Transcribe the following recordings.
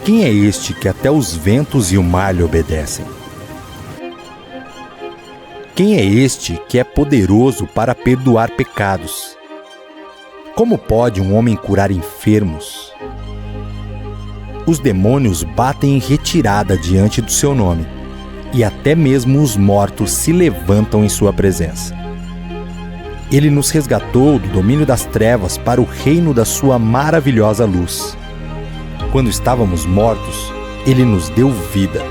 Quem é este que até os ventos e o mar lhe obedecem? Quem é este que é poderoso para perdoar pecados? Como pode um homem curar enfermos? Os demônios batem em retirada diante do seu nome, e até mesmo os mortos se levantam em sua presença. Ele nos resgatou do domínio das trevas para o reino da sua maravilhosa luz. Quando estávamos mortos, Ele nos deu vida.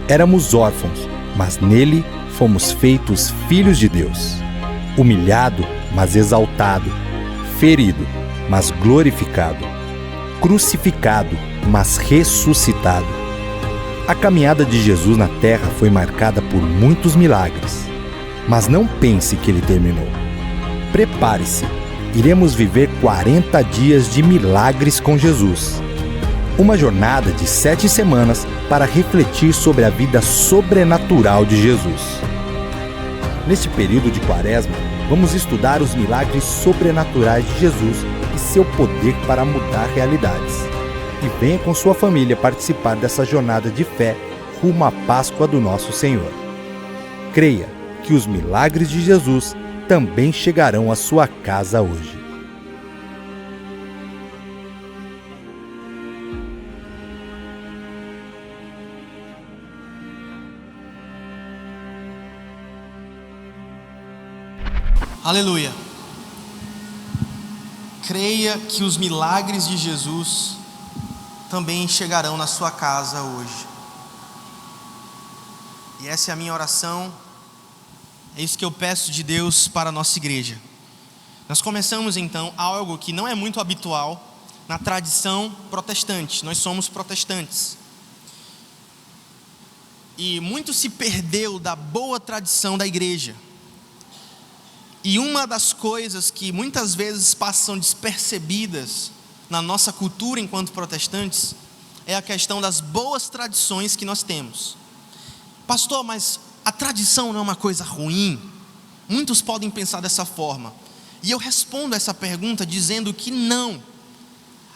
Éramos órfãos, mas nele fomos feitos filhos de Deus. Humilhado, mas exaltado. Ferido, mas glorificado. Crucificado, mas ressuscitado. A caminhada de Jesus na terra foi marcada por muitos milagres. Mas não pense que ele terminou. Prepare-se. Iremos viver 40 dias de milagres com Jesus. Uma jornada de 7 semanas para refletir sobre a vida sobrenatural de Jesus. Neste período de Quaresma, vamos estudar os milagres sobrenaturais de Jesus e seu poder para mudar realidades. E venha com sua família participar dessa jornada de fé rumo à Páscoa do nosso Senhor. Creia que os milagres de Jesus também chegarão à sua casa hoje. Aleluia. Creia que os milagres de Jesus também chegarão na sua casa hoje. E essa é a minha oração. É isso que eu peço de Deus para a nossa igreja. Nós começamos então algo que não é muito habitual na tradição protestante. Nós somos protestantes. E muito se perdeu da boa tradição da igreja. E uma das coisas que muitas vezes passam despercebidas na nossa cultura enquanto protestantes é a questão das boas tradições que nós temos. Pastor, mas a tradição não é uma coisa ruim? Muitos podem pensar dessa forma. E eu respondo essa pergunta dizendo que não.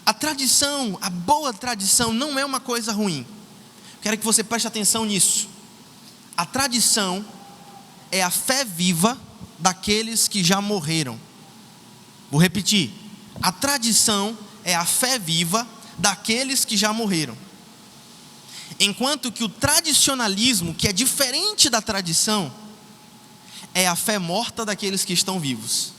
A tradição, a boa tradição não é uma coisa ruim. Quero que você preste atenção nisso. A tradição é a fé viva daqueles que já morreram. Vou repetir. A tradição é a fé viva daqueles que já morreram. Enquanto que o tradicionalismo, que é diferente da tradição, é a fé morta daqueles que estão vivos.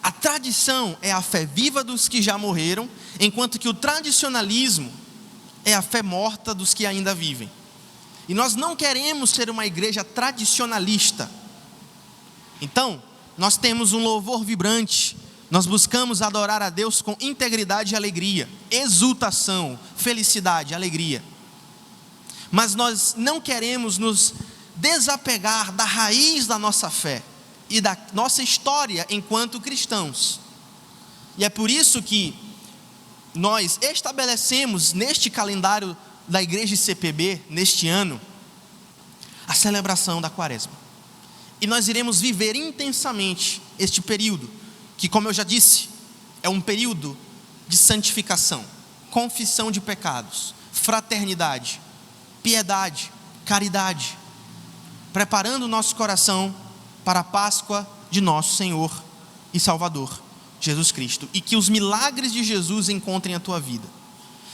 A tradição é a fé viva dos que já morreram, enquanto que o tradicionalismo é a fé morta dos que ainda vivem. E nós não queremos ser uma igreja tradicionalista. Então, nós temos um louvor vibrante. Nós buscamos adorar a Deus com integridade e alegria, exultação, felicidade, alegria. Mas nós não queremos nos desapegar da raiz da nossa fé e da nossa história enquanto cristãos. E é por isso que nós estabelecemos neste calendário da igreja CPB, neste ano, a celebração da Quaresma. E nós iremos viver intensamente este período, que, como eu já disse, é um período de santificação, confissão de pecados, fraternidade, piedade, caridade, preparando o nosso coração para a Páscoa de nosso Senhor e Salvador, Jesus Cristo, e que os milagres de Jesus encontrem a tua vida.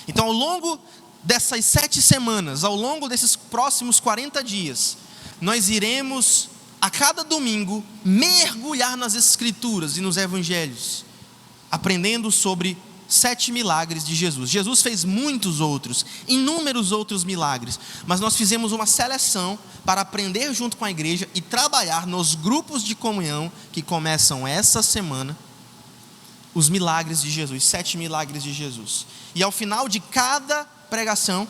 Então, ao longo dessas 7 semanas, ao longo desses próximos 40 dias, nós iremos, a cada domingo, mergulhar nas Escrituras e nos Evangelhos, aprendendo sobre 7 milagres de Jesus. Jesus fez muitos outros, inúmeros outros milagres, mas nós fizemos uma seleção para aprender junto com a igreja e trabalhar nos grupos de comunhão que começam essa semana, os milagres de Jesus, 7 milagres de Jesus. E ao final de cada pregação,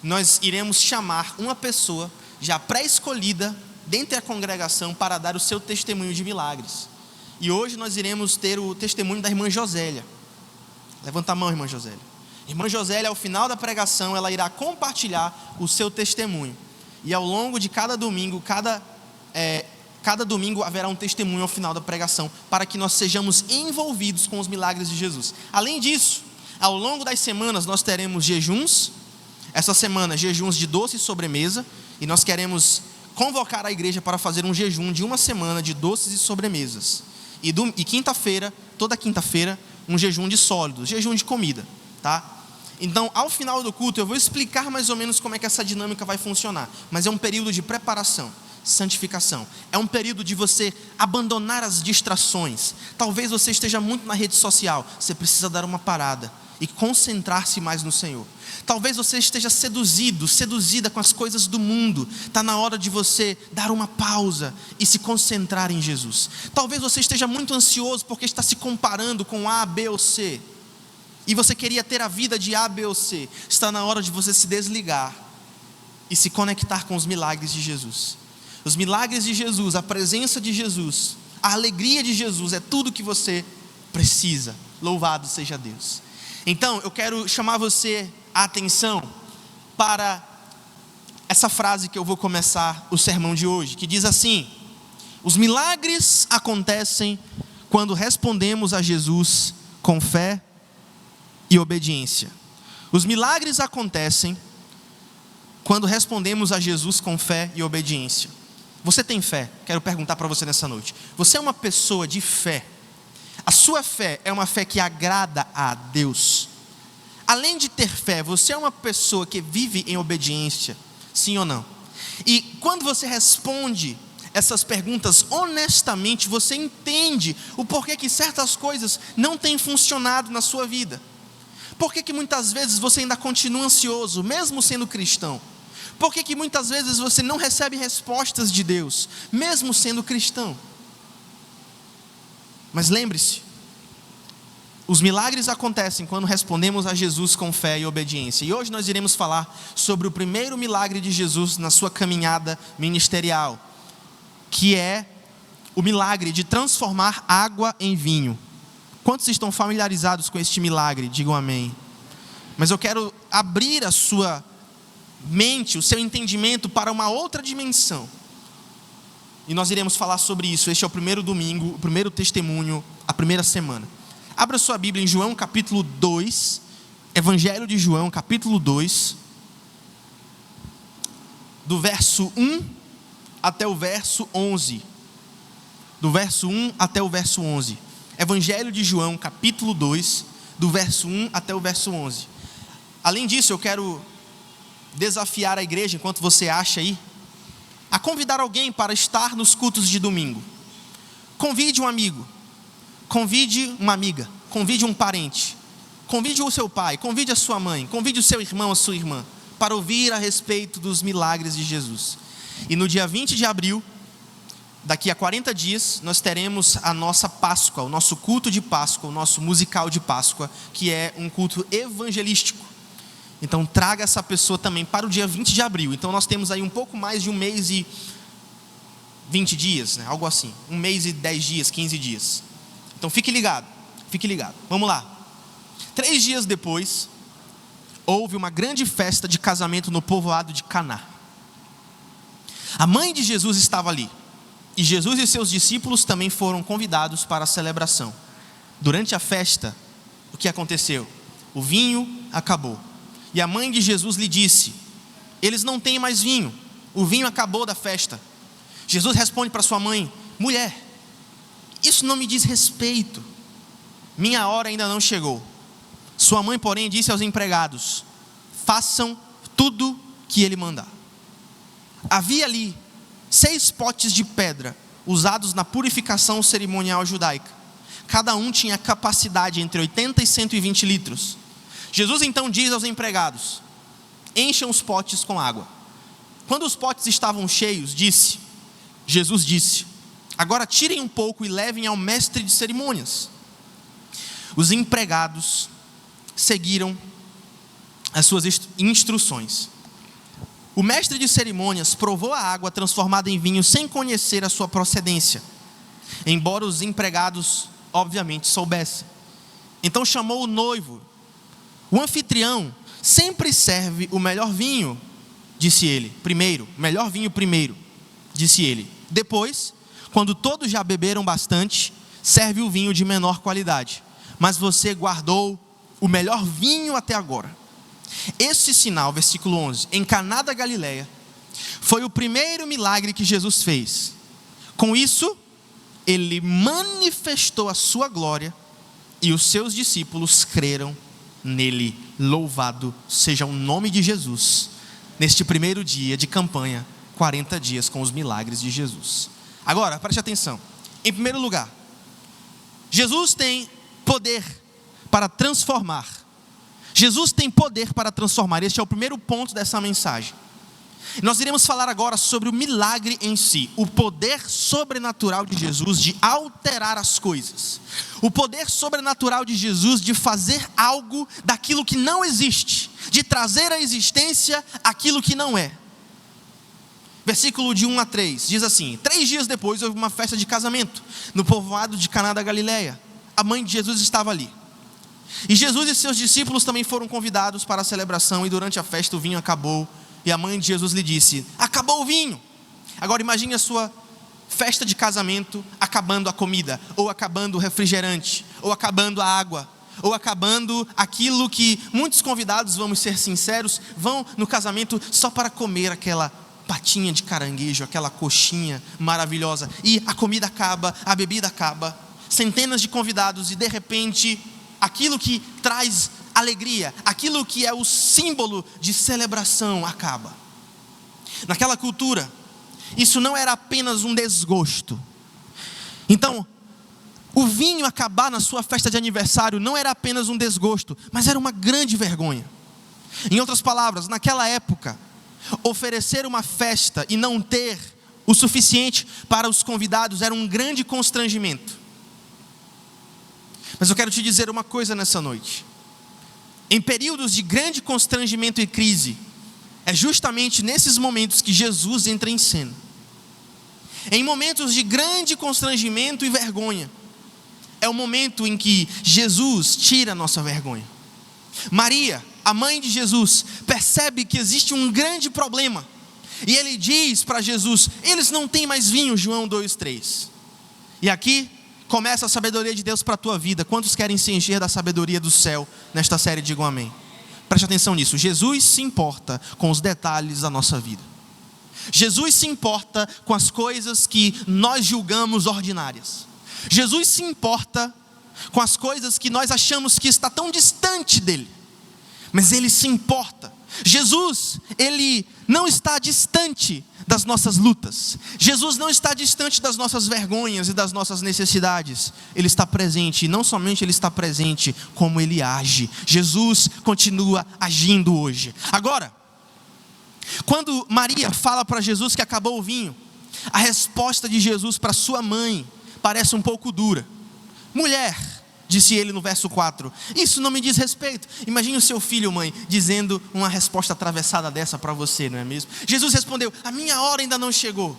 nós iremos chamar uma pessoa já pré-escolhida dentre a congregação para dar o seu testemunho de milagres. E hoje nós iremos ter o testemunho da irmã Josélia. Levanta a mão, irmã Josélia. Irmã Josélia, ao final da pregação, ela irá compartilhar o seu testemunho. E ao longo de cada domingo, cada domingo haverá um testemunho ao final da pregação, para que nós sejamos envolvidos com os milagres de Jesus. Além disso, Ao longo das semanas nós teremos jejuns. Essa semana, jejuns de doce e sobremesa. E nós queremos convocar a igreja para fazer um jejum de uma semana de doces e sobremesas. E quinta-feira, toda quinta-feira, um jejum de sólidos, jejum de comida, tá? Então, ao final do culto, eu vou explicar mais ou menos como é que essa dinâmica vai funcionar. Mas é um período de preparação, santificação. É um período de você abandonar as distrações. Talvez você esteja muito na rede social. Você precisa dar uma parada e concentrar-se mais no Senhor. Talvez você esteja seduzida com as coisas do mundo. Está na hora de você dar uma pausa e se concentrar em Jesus. Talvez você esteja muito ansioso porque está se comparando com A, B ou C. E você queria ter a vida de A, B ou C. Está na hora de você se desligar e se conectar com os milagres de Jesus. Os milagres de Jesus, a presença de Jesus, a alegria de Jesus é tudo que você precisa. Louvado seja Deus. Então, eu quero chamar você a atenção para essa frase que eu vou começar o sermão de hoje, que diz assim: os milagres acontecem quando respondemos a Jesus com fé e obediência. Os milagres acontecem quando respondemos a Jesus com fé e obediência. Você tem fé? Quero perguntar para você nessa noite. Você é uma pessoa de fé? A sua fé é uma fé que agrada a Deus? Além de ter fé, você é uma pessoa que vive em obediência? Sim ou não? E quando você responde essas perguntas honestamente, você entende o porquê que certas coisas não têm funcionado na sua vida. Por que muitas vezes você ainda continua ansioso, mesmo sendo cristão? Por que muitas vezes você não recebe respostas de Deus, mesmo sendo cristão? Mas lembre-se, os milagres acontecem quando respondemos a Jesus com fé e obediência. E hoje nós iremos falar sobre o primeiro milagre de Jesus na sua caminhada ministerial, que é o milagre de transformar água em vinho. Quantos estão familiarizados com este milagre? Digam amém. Mas eu quero abrir a sua mente, o seu entendimento para uma outra dimensão. E nós iremos falar sobre isso. Este é o primeiro domingo, o primeiro testemunho, a primeira semana. Abra sua Bíblia em João capítulo 2, Evangelho de João capítulo 2, do verso 1 até o verso 11. Do verso 1 até o verso 11. Evangelho de João capítulo 2, do verso 1 até o verso 11. Além disso, eu quero desafiar a igreja, enquanto você acha aí, a convidar alguém para estar nos cultos de domingo. Convide um amigo, convide uma amiga, convide um parente, convide o seu pai, convide a sua mãe, convide o seu irmão, a sua irmã, para ouvir a respeito dos milagres de Jesus. E no dia 20 de abril, daqui a 40 dias, nós teremos a nossa Páscoa, o nosso culto de Páscoa, o nosso musical de Páscoa, que é um culto evangelístico. Então traga essa pessoa também para o dia 20 de abril. Então nós temos aí um pouco mais de 1 mês e 20 dias, né? Algo assim, 1 mês e 10 dias, 15 dias. Então fique ligado, vamos lá. 3 dias depois, houve uma grande festa de casamento no povoado de Caná. A mãe de Jesus estava ali, e Jesus e seus discípulos também foram convidados para a celebração. Durante a festa, o que aconteceu? O vinho acabou. E a mãe de Jesus lhe disse: eles não têm mais vinho, o vinho acabou da festa. Jesus responde para sua mãe: mulher, isso não me diz respeito, minha hora ainda não chegou. Sua mãe, porém, disse aos empregados: façam tudo que ele mandar. Havia ali 6 potes de pedra, usados na purificação cerimonial judaica. Cada um tinha capacidade entre 80 e 120 litros. Jesus então diz aos empregados: encham os potes com água. Quando os potes estavam cheios, Jesus disse: agora tirem um pouco e levem ao mestre de cerimônias. Os empregados seguiram as suas instruções. O mestre de cerimônias provou a água transformada em vinho sem conhecer a sua procedência, embora os empregados obviamente soubessem. Então chamou o noivo. O anfitrião sempre serve o melhor vinho, disse ele. Melhor vinho primeiro, disse ele. Depois, quando todos já beberam bastante, serve o vinho de menor qualidade. Mas você guardou o melhor vinho até agora. Esse sinal, versículo 11, em Caná da Galileia, foi o primeiro milagre que Jesus fez. Com isso, ele manifestou a sua glória e os seus discípulos creram nele. Louvado seja o nome de Jesus, neste primeiro dia de campanha, 40 dias com os milagres de Jesus. Agora, preste atenção. Em primeiro lugar, Jesus tem poder para transformar. Jesus tem poder para transformar. Este é o primeiro ponto dessa mensagem. Nós iremos falar agora sobre o milagre em si, o poder sobrenatural de Jesus de alterar as coisas, o poder sobrenatural de Jesus de fazer algo daquilo que não existe, de trazer à existência aquilo que não é. Versículo de 1 a 3, diz assim: 3 dias depois houve uma festa de casamento no povoado de Caná da Galileia. A mãe de Jesus estava ali. E Jesus e seus discípulos também foram convidados para a celebração, e durante a festa o vinho acabou. E a mãe de Jesus lhe disse: acabou o vinho. Agora imagine a sua festa de casamento acabando a comida, ou acabando o refrigerante, ou acabando a água, ou acabando aquilo que muitos convidados, vamos ser sinceros, vão no casamento só para comer aquela patinha de caranguejo, aquela coxinha maravilhosa. E a comida acaba, a bebida acaba, centenas de convidados, e de repente aquilo que traz alegria, aquilo que é o símbolo de celebração acaba. Naquela cultura, isso não era apenas um desgosto. Então, o vinho acabar na sua festa de aniversário não era apenas um desgosto, mas era uma grande vergonha. Em outras palavras, naquela época, oferecer uma festa e não ter o suficiente para os convidados era um grande constrangimento. Mas eu quero te dizer uma coisa nessa noite. Em períodos de grande constrangimento e crise, é justamente nesses momentos que Jesus entra em cena. Em momentos de grande constrangimento e vergonha, é o momento em que Jesus tira a nossa vergonha. Maria, a mãe de Jesus, percebe que existe um grande problema, e ele diz para Jesus: eles não têm mais vinho, João 2:3. E aqui começa a sabedoria de Deus para a tua vida. Quantos querem se encher da sabedoria do céu nesta série? Digam amém. Preste atenção nisso. Jesus se importa com os detalhes da nossa vida. Jesus se importa com as coisas que nós julgamos ordinárias. Jesus se importa com as coisas que nós achamos que está tão distante dele, mas ele se importa. Jesus, ele não está distante das nossas lutas. Jesus não está distante das nossas vergonhas e das nossas necessidades. Ele está presente, e não somente ele está presente, como ele age. Jesus continua agindo hoje. Agora, quando Maria fala para Jesus que acabou o vinho, a resposta de Jesus para sua mãe parece um pouco dura. Mulher, disse ele no verso 4, isso não me diz respeito. Imagine o seu filho, mãe, dizendo uma resposta atravessada dessa para você, não é mesmo? Jesus respondeu: a minha hora ainda não chegou.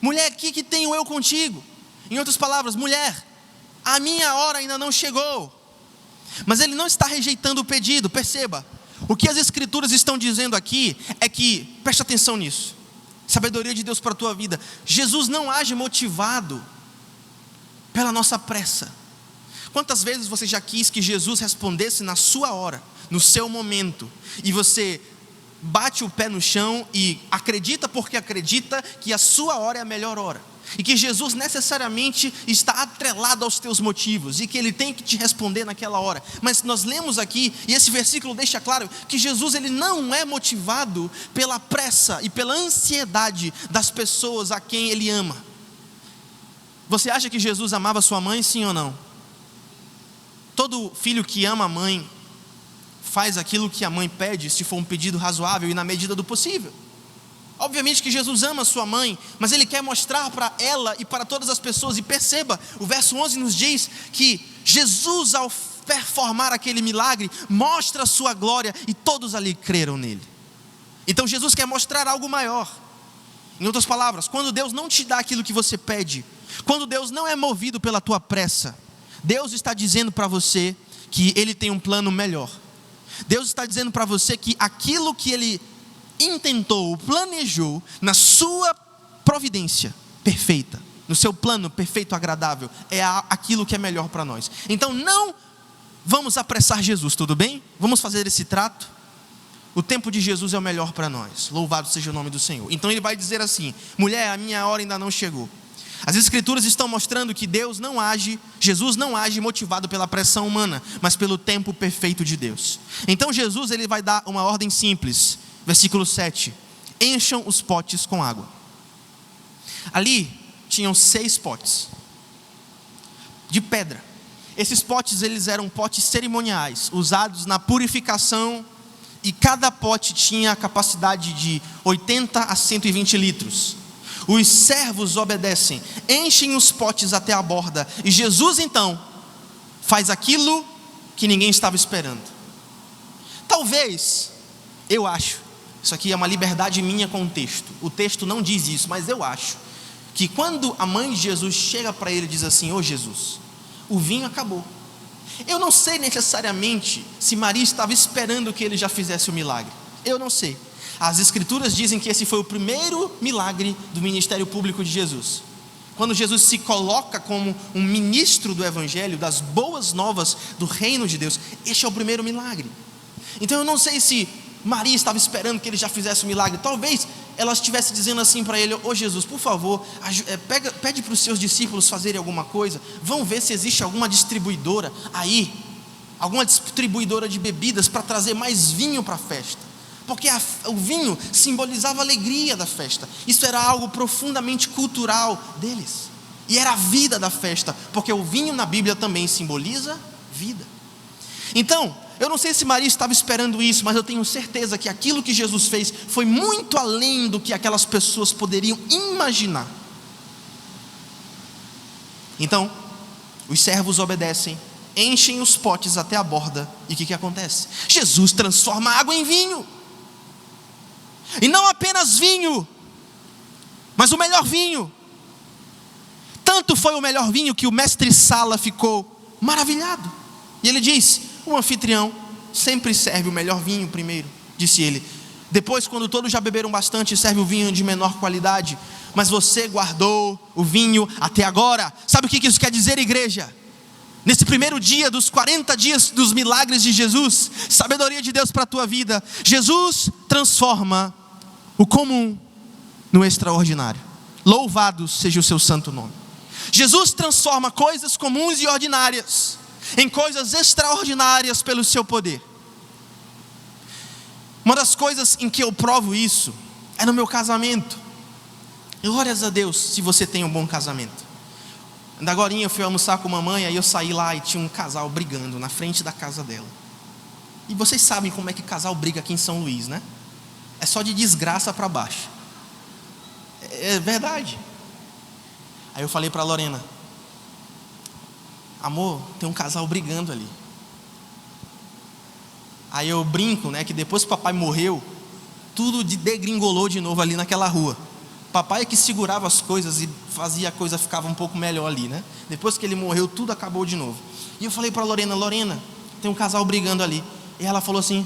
Mulher, que tenho eu contigo? Em outras palavras, mulher, a minha hora ainda não chegou. Mas ele não está rejeitando o pedido. Perceba, o que as escrituras estão dizendo aqui é que, preste atenção nisso, sabedoria de Deus para a tua vida, Jesus não age motivado pela nossa pressa. Quantas vezes você já quis que Jesus respondesse na sua hora, no seu momento, e você bate o pé no chão e acredita porque acredita que a sua hora é a melhor hora, e que Jesus necessariamente está atrelado aos teus motivos, e que Ele tem que te responder naquela hora. Mas nós lemos aqui, e esse versículo deixa claro, que Jesus ele não é motivado pela pressa e pela ansiedade das pessoas a quem Ele ama. Você acha que Jesus amava sua mãe, sim ou não? Todo filho que ama a mãe faz aquilo que a mãe pede, se for um pedido razoável e na medida do possível. Obviamente que Jesus ama a sua mãe, mas Ele quer mostrar para ela e para todas as pessoas. E perceba, o verso 11 nos diz que Jesus, ao performar aquele milagre, mostra a sua glória, e todos ali creram nele. Então Jesus quer mostrar algo maior. Em outras palavras, quando Deus não te dá aquilo que você pede, quando Deus não é movido pela tua pressa, Deus está dizendo para você que Ele tem um plano melhor. Deus está dizendo para você que aquilo que Ele intentou, planejou, na sua providência perfeita, no seu plano perfeito, agradável, é aquilo que é melhor para nós. Então não vamos apressar Jesus, tudo bem? Vamos fazer esse trato? O tempo de Jesus é o melhor para nós. Louvado seja o nome do Senhor. Então ele vai dizer assim: mulher, a minha hora ainda não chegou. As escrituras estão mostrando que Jesus não age motivado pela pressão humana, mas pelo tempo perfeito de Deus. Então Jesus ele vai dar uma ordem simples. Versículo 7. Encham os potes com água. Ali tinham 6 potes de pedra. Esses potes eles eram potes cerimoniais, usados na purificação, e cada pote tinha a capacidade de 80 a 120 litros. Os servos obedecem, enchem os potes até a borda, e Jesus então faz aquilo que ninguém estava esperando. Talvez, eu acho, isso aqui é uma liberdade minha com o texto não diz isso, mas eu acho que quando a mãe de Jesus chega para ele e diz assim: ô Jesus, o vinho acabou. Eu não sei necessariamente se Maria estava esperando que ele já fizesse o milagre, eu não sei. As escrituras dizem que esse foi o primeiro milagre do ministério público de Jesus. Quando Jesus se coloca como um ministro do evangelho, das boas novas do reino de Deus, este é o primeiro milagre. Então eu não sei se Maria estava esperando que ele já fizesse o milagre. Talvez ela estivesse dizendo assim para ele: ô Jesus, por favor, pede para os seus discípulos fazerem alguma coisa. Vão ver se existe alguma distribuidora aí, alguma distribuidora de bebidas, para trazer mais vinho para a festa. Porque o vinho simbolizava a alegria da festa. Isso era algo profundamente cultural deles. E era a vida da festa, porque o vinho na Bíblia também simboliza vida. Então, eu não sei se Maria estava esperando isso, mas eu tenho certeza que aquilo que Jesus fez foi muito além do que aquelas pessoas poderiam imaginar. Então, os servos obedecem, enchem os potes até a borda, e o que acontece? Jesus transforma a água em vinho. E não apenas vinho, mas o melhor vinho. Tanto foi o melhor vinho que o mestre Sala ficou maravilhado. E ele diz: o anfitrião sempre serve o melhor vinho primeiro, disse ele. Depois, quando todos já beberam bastante, serve o vinho de menor qualidade. Mas você guardou o vinho até agora. Sabe o que isso quer dizer, igreja? Nesse primeiro dia dos 40 dias dos milagres de Jesus, sabedoria de Deus para a tua vida, Jesus transforma o comum no extraordinário. Louvado seja o seu santo nome. Jesus transforma coisas comuns e ordinárias em coisas extraordinárias pelo seu poder. Uma das coisas em que eu provo isso é no meu casamento. Glórias a Deus se você tem um bom casamento. Agorinha eu fui almoçar com a mamãe, aí eu saí lá e tinha um casal brigando na frente da casa dela. E vocês sabem como é que casal briga aqui em São Luís, né? É só de desgraça para baixo. É verdade. Aí eu falei para a Lorena: amor, tem um casal brigando ali. Aí eu brinco, né, que depois que o papai morreu, tudo degringolou de novo ali naquela rua. Papai é que segurava as coisas e fazia a coisa ficava um pouco melhor ali, né? Depois que ele morreu, tudo acabou de novo. E eu falei para a Lorena: Lorena, tem um casal brigando ali. E ela falou assim: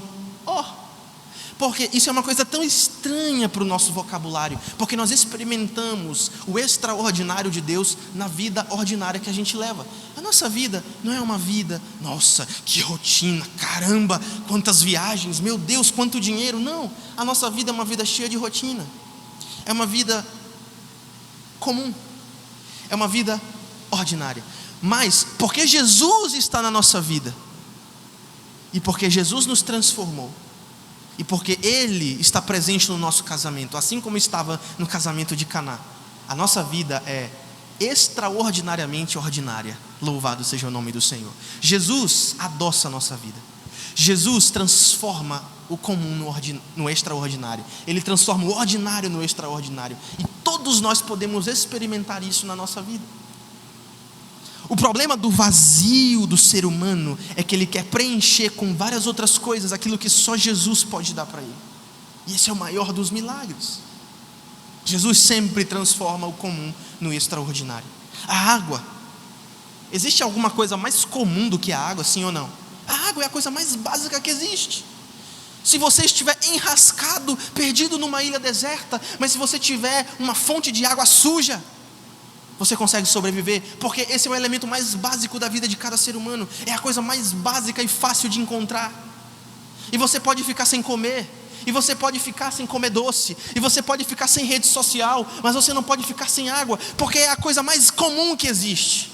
porque isso é uma coisa tão estranha para o nosso vocabulário, porque nós experimentamos o extraordinário de Deus na vida ordinária que a gente leva. A nossa vida não é uma vida, nossa, que rotina, caramba, quantas viagens, meu Deus, quanto dinheiro. Não, a nossa vida é uma vida cheia de rotina. É uma vida comum, é uma vida ordinária. Mas porque Jesus está na nossa vida, e porque Jesus nos transformou, e porque Ele está presente no nosso casamento, assim como estava no casamento de Caná, a nossa vida é extraordinariamente ordinária. Louvado seja o nome do Senhor. Jesus adoça a nossa vida. Jesus transforma o comum no extraordinário. Ele transforma o ordinário no extraordinário. E todos nós podemos experimentar isso na nossa vida. O problema do vazio do ser humano é que ele quer preencher com várias outras coisas aquilo que só Jesus pode dar para ele. E esse é o maior dos milagres. Jesus sempre transforma o comum no extraordinário. A água. Existe alguma coisa mais comum do que a água, sim ou não? A água é a coisa mais básica que existe. Se você estiver enrascado, perdido numa ilha deserta, mas se você tiver uma fonte de água suja, você consegue sobreviver, porque esse é o elemento mais básico da vida de cada ser humano, é a coisa mais básica e fácil de encontrar. E você pode ficar sem comer, e você pode ficar sem comer doce, e você pode ficar sem rede social, mas você não pode ficar sem água, porque é a coisa mais comum que existe.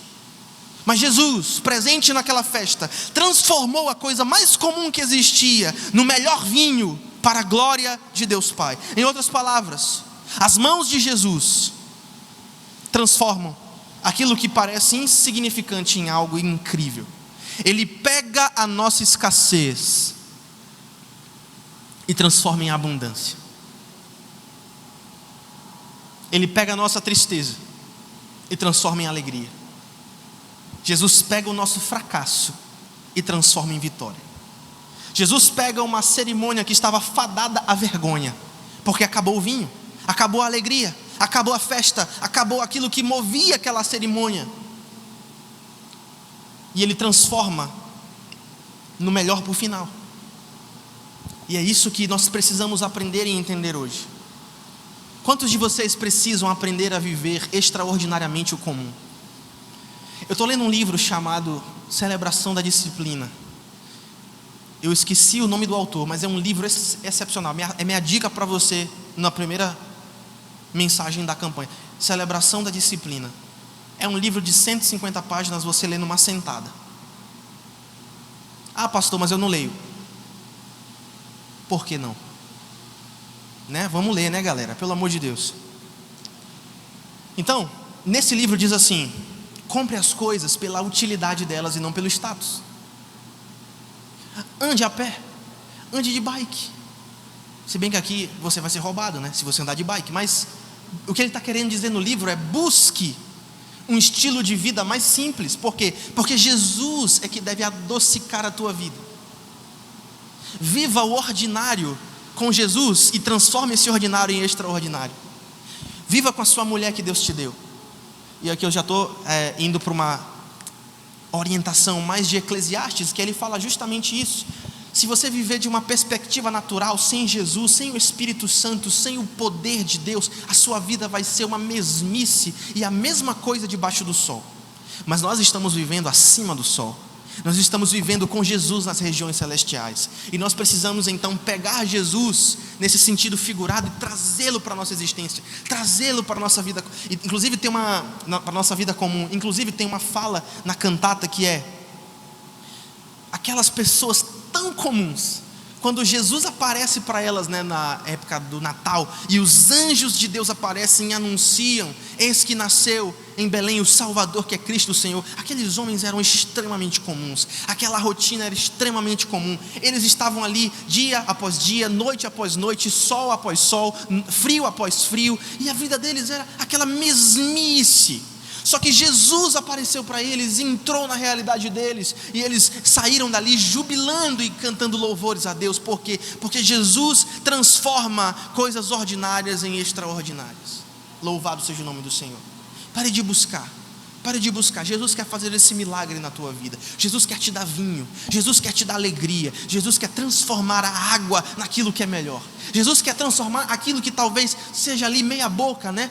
Mas Jesus, presente naquela festa, transformou a coisa mais comum que existia no melhor vinho para a glória de Deus Pai. Em outras palavras, as mãos de Jesus transformam aquilo que parece insignificante em algo incrível. Ele pega a nossa escassez e transforma em abundância. Ele pega a nossa tristeza e transforma em alegria. Jesus pega o nosso fracasso e transforma em vitória. Jesus pega uma cerimônia que estava fadada à vergonha, porque acabou o vinho, acabou a alegria, acabou a festa, acabou aquilo que movia aquela cerimônia, e Ele transforma no melhor para o final. E é isso que nós precisamos aprender e entender hoje. Quantos de vocês precisam aprender a viver extraordinariamente o comum? Eu estou lendo um livro chamado Celebração da Disciplina. Eu esqueci o nome do autor, mas é um livro excepcional. É minha dica para você na primeira mensagem da campanha. Celebração da Disciplina. É um livro de 150 páginas, você lê numa sentada. Ah, pastor, mas eu não leio. Por que não? Né? Vamos ler, né, galera? Pelo amor de Deus. Então, nesse livro diz assim: compre as coisas pela utilidade delas e não pelo status. Ande a pé, ande de bike. Se bem que aqui você vai ser roubado, né, se você andar de bike. Mas o que ele está querendo dizer no livro é: busque um estilo de vida mais simples. Por quê? Porque Jesus é que deve adocicar a tua vida. Viva o ordinário com Jesus e transforme esse ordinário em extraordinário. Viva com a sua mulher que Deus te deu. E aqui eu já estou indo para uma orientação mais de Eclesiastes, que ele fala justamente isso. Se você viver de uma perspectiva natural, sem Jesus, sem o Espírito Santo, sem o poder de Deus, a sua vida vai ser uma mesmice e a mesma coisa debaixo do sol. Mas nós estamos vivendo acima do sol. Nós estamos vivendo com Jesus nas regiões celestiais. E nós precisamos então pegar Jesus nesse sentido figurado e trazê-lo para a nossa existência, trazê-lo para a nossa vida. Inclusive para a nossa vida comum. Inclusive tem uma fala na cantata que é: aquelas pessoas tão comuns, quando Jesus aparece para elas, né, na época do Natal, e os anjos de Deus aparecem e anunciam: eis que nasceu em Belém o Salvador, que é Cristo o Senhor. Aqueles homens eram extremamente comuns, aquela rotina era extremamente comum. Eles estavam ali dia após dia, noite após noite, sol após sol, frio após frio, e a vida deles era aquela mesmice. Só que Jesus apareceu para eles, entrou na realidade deles, e eles saíram dali jubilando e cantando louvores a Deus. Por quê? Porque Jesus transforma coisas ordinárias em extraordinárias. Louvado seja o nome do Senhor. Pare de buscar. Pare de buscar. Jesus quer fazer esse milagre na tua vida. Jesus quer te dar vinho. Jesus quer te dar alegria. Jesus quer transformar a água naquilo que é melhor. Jesus quer transformar aquilo que talvez seja ali meia boca, né?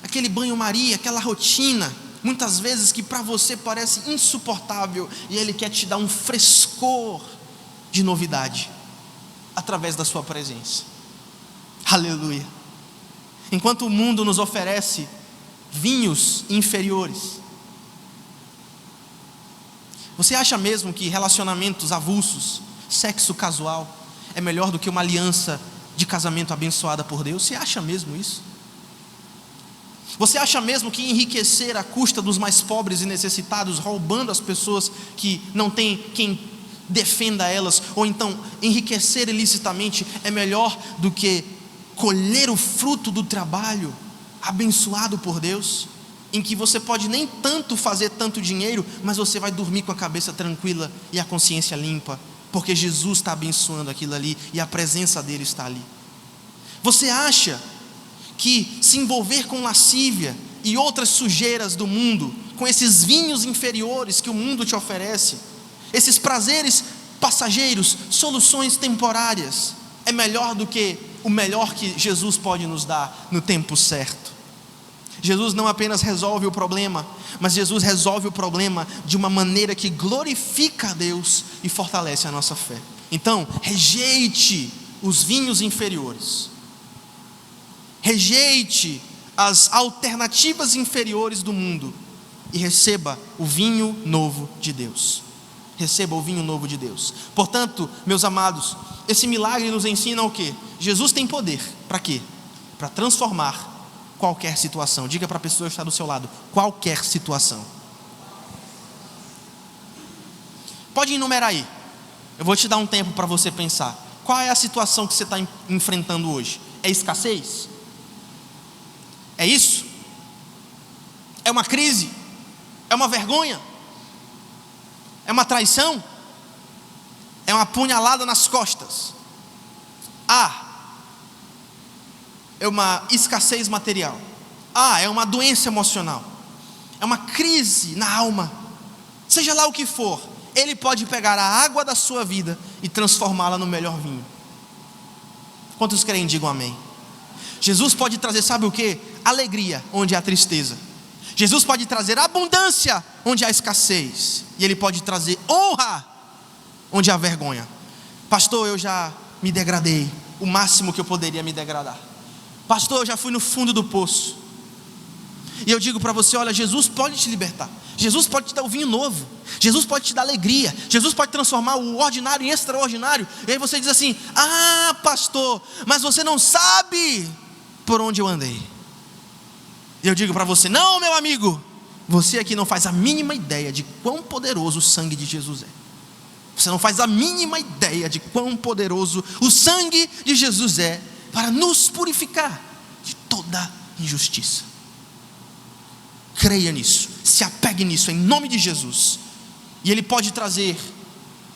Aquele banho-maria, aquela rotina, muitas vezes que para você parece insuportável, e Ele quer te dar um frescor de novidade através da sua presença. Aleluia. Enquanto o mundo nos oferece vinhos inferiores, você acha mesmo que relacionamentos avulsos, sexo casual, é melhor do que uma aliança de casamento abençoada por Deus? Você acha mesmo isso? Você acha mesmo que enriquecer à custa dos mais pobres e necessitados, roubando as pessoas que não têm quem defenda elas, ou então enriquecer ilicitamente, é melhor do que colher o fruto do trabalho abençoado por Deus, em que você pode nem tanto fazer tanto dinheiro, mas você vai dormir com a cabeça tranquila e a consciência limpa, porque Jesus está abençoando aquilo ali e a presença dele está ali? Você acha que se envolver com lascívia e outras sujeiras do mundo, com esses vinhos inferiores que o mundo te oferece, esses prazeres passageiros, soluções temporárias, é melhor do que o melhor que Jesus pode nos dar no tempo certo? Jesus não apenas resolve o problema, mas Jesus resolve o problema de uma maneira que glorifica a Deus e fortalece a nossa fé. Então, rejeite os vinhos inferiores, rejeite as alternativas inferiores do mundo e receba o vinho novo de Deus. Receba o vinho novo de Deus. Portanto, meus amados, esse milagre nos ensina o quê? Jesus tem poder, para quê? Para transformar qualquer situação. Diga para a pessoa que está do seu lado: qualquer situação. Pode enumerar aí. Eu vou te dar um tempo para você pensar. Qual é a situação que você está enfrentando hoje? É escassez? É isso? É uma crise? É uma vergonha? É uma traição? É uma punhalada nas costas? É uma escassez material. É uma doença emocional. É uma crise na alma. Seja lá o que for, Ele pode pegar a água da sua vida e transformá-la no melhor vinho. Quantos creem, digam amém. Jesus pode trazer, sabe o que? Alegria onde há tristeza. Jesus pode trazer abundância onde há escassez. E Ele pode trazer honra onde há vergonha. Pastor, eu já me degradei o máximo que eu poderia me degradar. Pastor, eu já fui no fundo do poço. E eu digo para você, olha, Jesus pode te libertar. Jesus pode te dar o vinho novo. Jesus pode te dar alegria. Jesus pode transformar o ordinário em extraordinário. E aí você diz assim: pastor, mas você não sabe por onde eu andei. E eu digo para você: não, meu amigo, você aqui não faz a mínima ideia de quão poderoso o sangue de Jesus é. Você não faz a mínima ideia de quão poderoso o sangue de Jesus é para nos purificar de toda injustiça. Creia nisso, se apegue nisso em nome de Jesus. E Ele pode trazer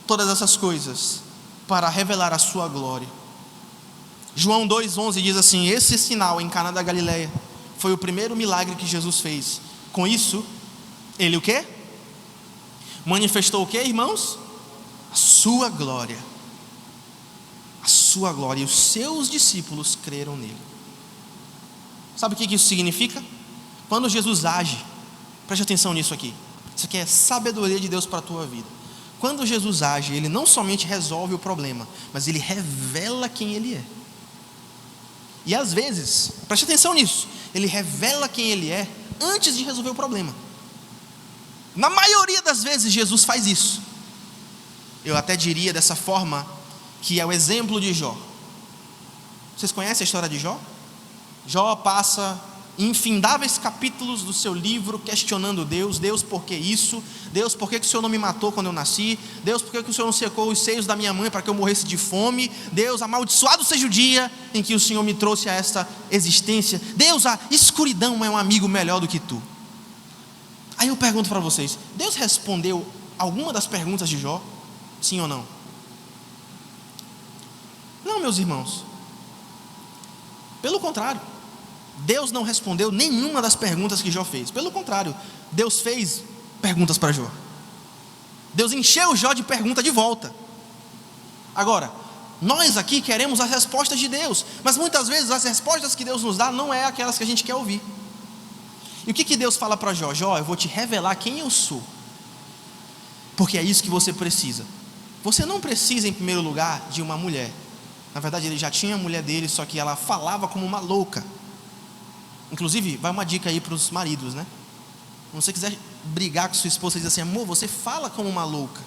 todas essas coisas para revelar a sua glória. João 2,11 diz assim: esse sinal em Caná da Galileia foi o primeiro milagre que Jesus fez. Com isso, Ele o quê? Manifestou o quê, irmãos? A sua glória. A sua glória. E os seus discípulos creram nele. Sabe o que isso significa? Quando Jesus age, preste atenção nisso aqui. Isso aqui é sabedoria de Deus para a tua vida. Quando Jesus age, Ele não somente resolve o problema, mas Ele revela quem Ele é. E às vezes, preste atenção nisso, Ele revela quem Ele é antes de resolver o problema. Na maioria das vezes Jesus faz isso. Eu até diria dessa forma que é o exemplo de Jó. Vocês conhecem a história de Jó? Jó passa infindáveis capítulos do seu livro questionando Deus. Deus, por que isso? Deus, por que o Senhor não me matou quando eu nasci? Deus, por que o Senhor não secou os seios da minha mãe para que eu morresse de fome? Deus, amaldiçoado seja o dia em que o Senhor me trouxe a esta existência. Deus, a escuridão é um amigo melhor do que tu. Aí eu pergunto para vocês: Deus respondeu alguma das perguntas de Jó? Sim ou não? Não, meus irmãos. Pelo contrário, Deus não respondeu nenhuma das perguntas que Jó fez. Pelo contrário, Deus fez perguntas para Jó. Deus encheu Jó de pergunta de volta. Agora, nós aqui queremos as respostas de Deus, mas muitas vezes as respostas que Deus nos dá não é aquelas que a gente quer ouvir. E o que Deus fala para Jó? Jó, eu vou te revelar quem eu sou, porque é isso que você precisa. Você não precisa, em primeiro lugar, de uma mulher. Na verdade, ele já tinha a mulher dele, só que ela falava como uma louca. Inclusive, vai uma dica aí para os maridos, né? Quando você quiser brigar com sua esposa, você diz assim: amor, você fala como uma louca.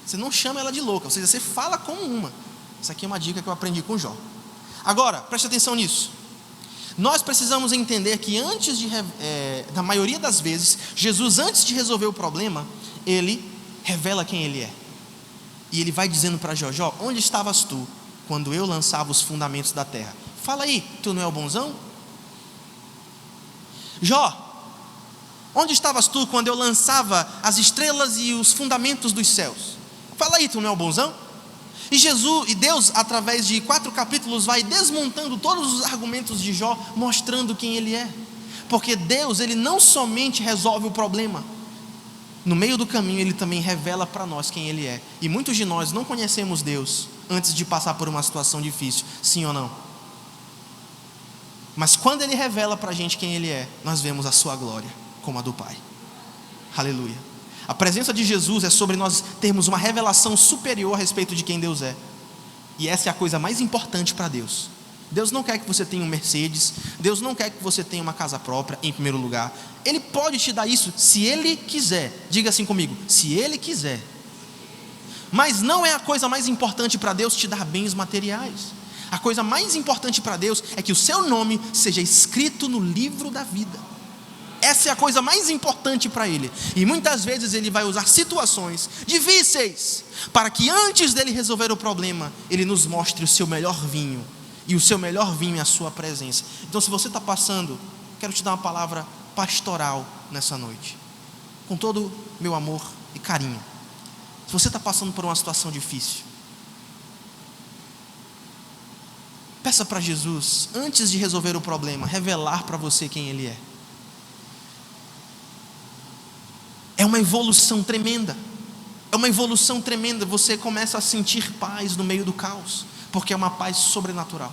Você não chama ela de louca, você fala como uma. Isso aqui é uma dica que eu aprendi com Jó. Agora, preste atenção nisso. Nós precisamos entender que na maioria das vezes, Jesus, antes de resolver o problema, Ele revela quem Ele é. E Ele vai dizendo para Jó: Jó, onde estavas tu quando eu lançava os fundamentos da terra? Fala aí, tu não é o bonzão? Jó, onde estavas tu quando eu lançava as estrelas e os fundamentos dos céus? Fala aí, tu não é o bonzão? E Deus, através de 4 capítulos, vai desmontando todos os argumentos de Jó, mostrando quem Ele é. Porque Deus, Ele não somente resolve o problema, no meio do caminho Ele também revela para nós quem Ele é. E muitos de nós não conhecemos Deus antes de passar por uma situação difícil, sim ou não? Mas quando Ele revela para a gente quem Ele é, nós vemos a sua glória como a do Pai. Aleluia. A presença de Jesus é sobre nós termos uma revelação superior a respeito de quem Deus é. E essa é a coisa mais importante para Deus. Deus não quer que você tenha um Mercedes. Deus não quer que você tenha uma casa própria, em primeiro lugar. Ele pode te dar isso se Ele quiser. Diga assim comigo: se Ele quiser. Mas não é a coisa mais importante para Deus te dar bens materiais. A coisa mais importante para Deus é que o seu nome seja escrito no livro da vida. Essa é a coisa mais importante para Ele. E muitas vezes Ele vai usar situações difíceis para que antes dele resolver o problema, Ele nos mostre o seu melhor vinho. E o seu melhor vinho é a sua presença. Então, se você está passando, quero te dar uma palavra pastoral nessa noite, com todo meu amor e carinho. Se você está passando por uma situação difícil, peça para Jesus, antes de resolver o problema, revelar para você quem Ele é. É uma evolução tremenda. É uma evolução tremenda. Você começa a sentir paz no meio do caos, porque é uma paz sobrenatural.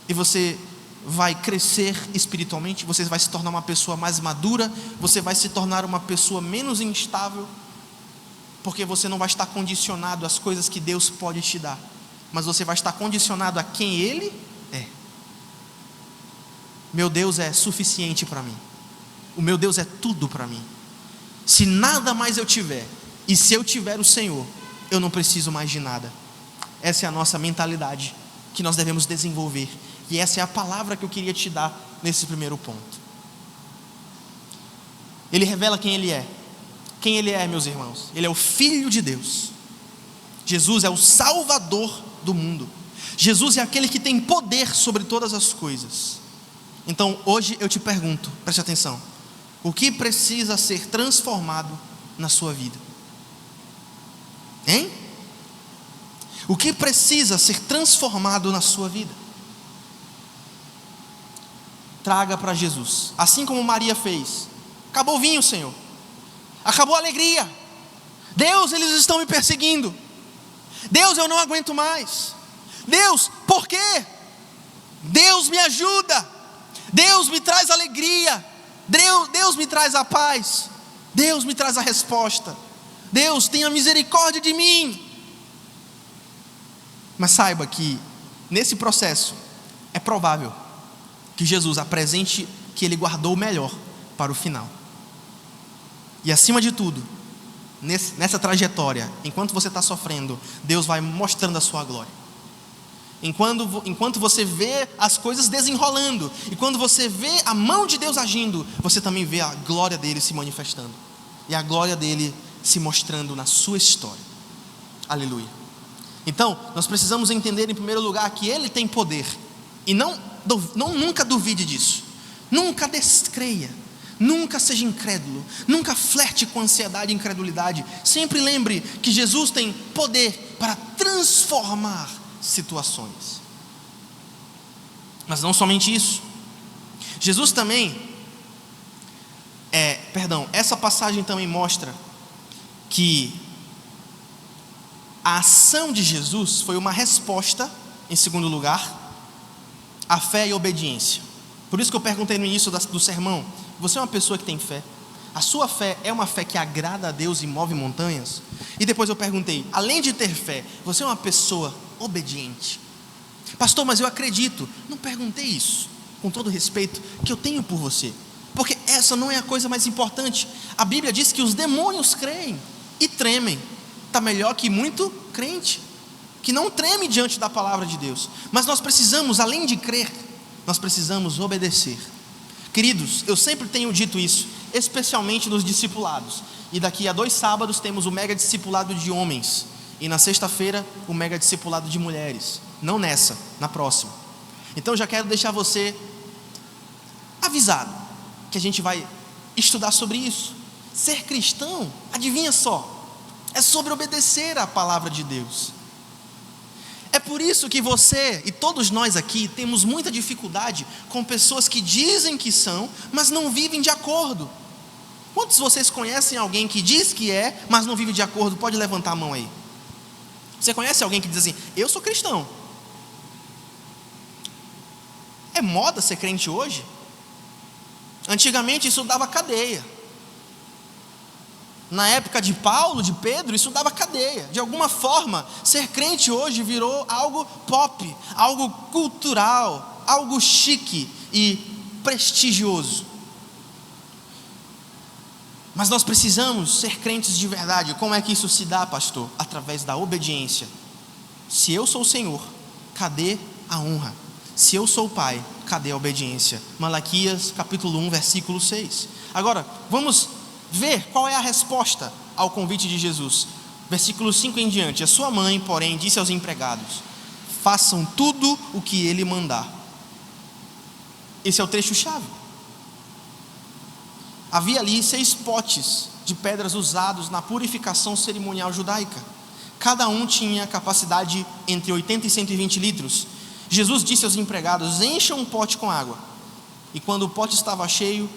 E você vai crescer espiritualmente, você vai se tornar uma pessoa mais madura, você vai se tornar uma pessoa menos instável, porque você não vai estar condicionado às coisas que Deus pode te dar, mas você vai estar condicionado a quem Ele é. Meu Deus é suficiente para mim. O meu Deus é tudo para mim. Se nada mais eu tiver, e se eu tiver o Senhor, eu não preciso mais de nada. Essa é a nossa mentalidade que nós devemos desenvolver. E essa é a palavra que eu queria te dar nesse primeiro ponto. Ele revela quem Ele é. Quem Ele é, meus irmãos? Ele é o Filho de Deus. Jesus é o Salvador do mundo. Jesus é aquele que tem poder sobre todas as coisas. Então hoje eu te pergunto, preste atenção: o que precisa ser transformado na sua vida? Hein? O que precisa ser transformado na sua vida? Traga para Jesus, assim como Maria fez. Acabou o vinho, Senhor. Acabou a alegria. Deus, eles estão me perseguindo. Deus, eu não aguento mais. Deus, por quê? Deus, me ajuda. Deus, me traz alegria. Deus, me traz a paz. Deus, me traz a resposta. Deus, tenha misericórdia de mim. Mas saiba que nesse processo é provável que Jesus apresente que Ele guardou o melhor para o final. E acima de tudo, nessa trajetória, enquanto você está sofrendo, Deus vai mostrando a sua glória. Enquanto você vê as coisas desenrolando, e quando você vê a mão de Deus agindo, você também vê a glória dele se manifestando, e a glória dele se mostrando na sua história. Aleluia. Então, nós precisamos entender em primeiro lugar que Ele tem poder. E nunca duvide disso. Nunca descreia. Nunca seja incrédulo. Nunca flerte com ansiedade e incredulidade. Sempre lembre que Jesus tem poder para transformar situações. Mas não somente isso. Jesus também essa passagem também mostra que a ação de Jesus foi uma resposta, em segundo lugar, à fé e obediência. Por isso que eu perguntei no início do sermão: você é uma pessoa que tem fé? A sua fé é uma fé que agrada a Deus e move montanhas? E depois eu perguntei: além de ter fé, você é uma pessoa obediente? Pastor, mas eu acredito. Não perguntei isso, com todo o respeito que eu tenho por você, porque essa não é a coisa mais importante. A Bíblia diz que os demônios creem e tremem. Está melhor que muito crente que não treme diante da palavra de Deus. Mas nós precisamos, além de crer, nós precisamos obedecer. Queridos, eu sempre tenho dito isso, especialmente nos discipulados. E daqui a 2 sábados temos o mega discipulado de homens, e na sexta-feira o mega discipulado de mulheres. Não nessa, na próxima. Então já quero deixar você avisado que a gente vai estudar sobre isso. Ser cristão, adivinha só, é sobre obedecer à palavra de Deus. É por isso que você e todos nós aqui temos muita dificuldade com pessoas que dizem que são, mas não vivem de acordo. Quantos de vocês conhecem alguém que diz que é, mas não vive de acordo? Pode levantar a mão aí. Você conhece alguém que diz assim: eu sou cristão? É moda ser crente hoje? Antigamente isso dava cadeia. Na época de Paulo, de Pedro, isso dava cadeia. De alguma forma, ser crente hoje virou algo pop, algo cultural, algo chique e prestigioso. Mas nós precisamos ser crentes de verdade. Como é que isso se dá, pastor? Através da obediência. Se eu sou o Senhor, cadê a honra? Se eu sou o Pai, cadê a obediência? Malaquias capítulo 1, versículo 6. Agora, vamos ver qual é a resposta ao convite de Jesus. Versículo 5 em diante. A sua mãe, porém, disse aos empregados: façam tudo o que ele mandar. Esse é o trecho-chave. Havia ali 6 potes de pedras usados na purificação cerimonial judaica. Cada um tinha capacidade entre 80 e 120 litros. Jesus disse aos empregados: encham um pote com água. E quando o pote estava cheio,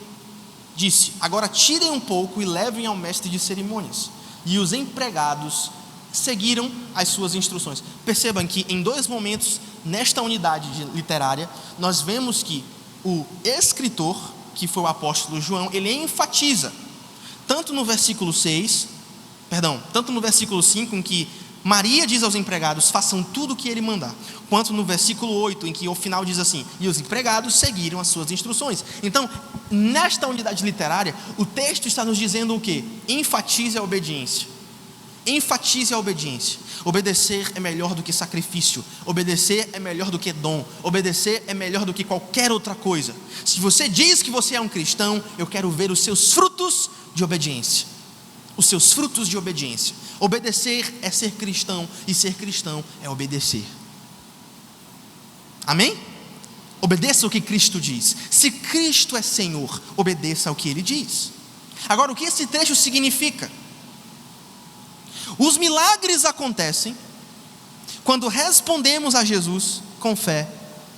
disse: agora tirem um pouco e levem ao mestre de cerimônias. E os empregados seguiram as suas instruções. Percebam que em 2 momentos, nesta unidade literária, nós vemos que o escritor, que foi o apóstolo João, ele enfatiza, tanto no versículo 5, em que Maria diz aos empregados: façam tudo o que ele mandar, quanto no versículo 8, em que ao final diz assim: e os empregados seguiram as suas instruções. Então, nesta unidade literária, o texto está nos dizendo o quê? Enfatize a obediência. Enfatize a obediência. Obedecer é melhor do que sacrifício. Obedecer é melhor do que dom. Obedecer é melhor do que qualquer outra coisa. Se você diz que você é um cristão, eu quero ver os seus frutos de obediência. Os seus frutos de obediência. Obedecer é ser cristão, e ser cristão é obedecer. Amém? Obedeça o que Cristo diz. Se Cristo é Senhor, obedeça ao que Ele diz. Agora, o que esse trecho significa? Os milagres acontecem quando respondemos a Jesus com fé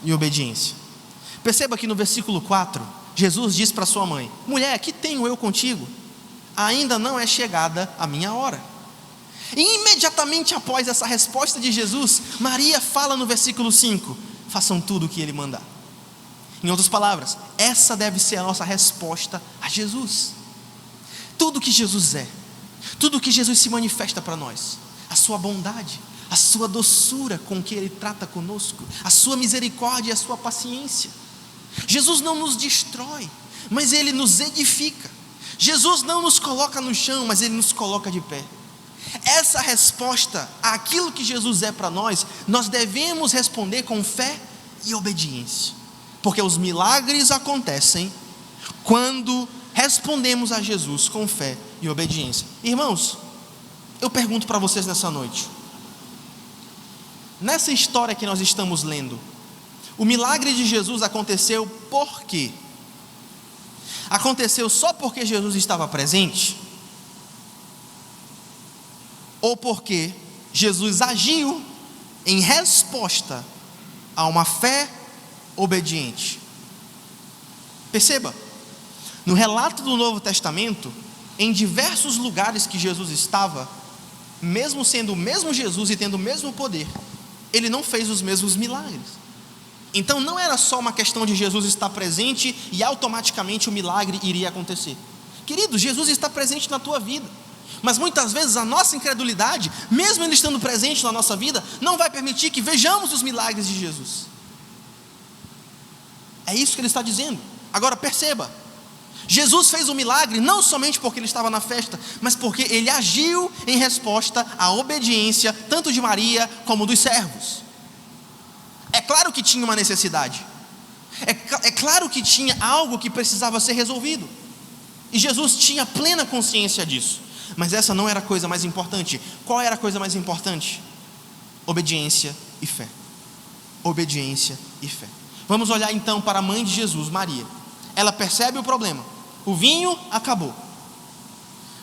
e obediência. Perceba que no versículo 4, Jesus diz para sua mãe: mulher, que tenho eu contigo? Ainda não é chegada a minha hora. E imediatamente após essa resposta de Jesus, Maria fala no versículo 5: façam tudo o que Ele mandar. Em outras palavras, essa deve ser a nossa resposta a Jesus. Tudo que Jesus é, tudo que Jesus se manifesta para nós, a sua bondade, a sua doçura com que Ele trata conosco, a sua misericórdia e a sua paciência. Jesus não nos destrói, mas Ele nos edifica. Jesus não nos coloca no chão, mas Ele nos coloca de pé. Essa resposta àquilo que Jesus é para nós, nós devemos responder com fé e obediência, porque os milagres acontecem quando respondemos a Jesus com fé e obediência. Irmãos, eu pergunto para vocês nessa noite, nessa história que nós estamos lendo, o milagre de Jesus aconteceu por quê? Aconteceu só porque Jesus estava presente? Ou porque Jesus agiu em resposta a uma fé obediente? Perceba, no relato do Novo Testamento, em diversos lugares que Jesus estava, mesmo sendo o mesmo Jesus e tendo o mesmo poder, Ele não fez os mesmos milagres. Então não era só uma questão de Jesus estar presente e automaticamente o milagre iria acontecer. Querido, Jesus está presente na tua vida, mas muitas vezes a nossa incredulidade, mesmo Ele estando presente na nossa vida, não vai permitir que vejamos os milagres de Jesus. É isso que Ele está dizendo. Agora perceba, Jesus fez o milagre não somente porque Ele estava na festa, mas porque Ele agiu em resposta à obediência tanto de Maria como dos servos. É claro que tinha uma necessidade, é claro que tinha algo que precisava ser resolvido, e Jesus tinha plena consciência disso, mas essa não era a coisa mais importante. Qual era a coisa mais importante? Obediência e fé. Obediência e fé. Vamos olhar então para a mãe de Jesus, Maria. Ela percebe o problema, o vinho acabou.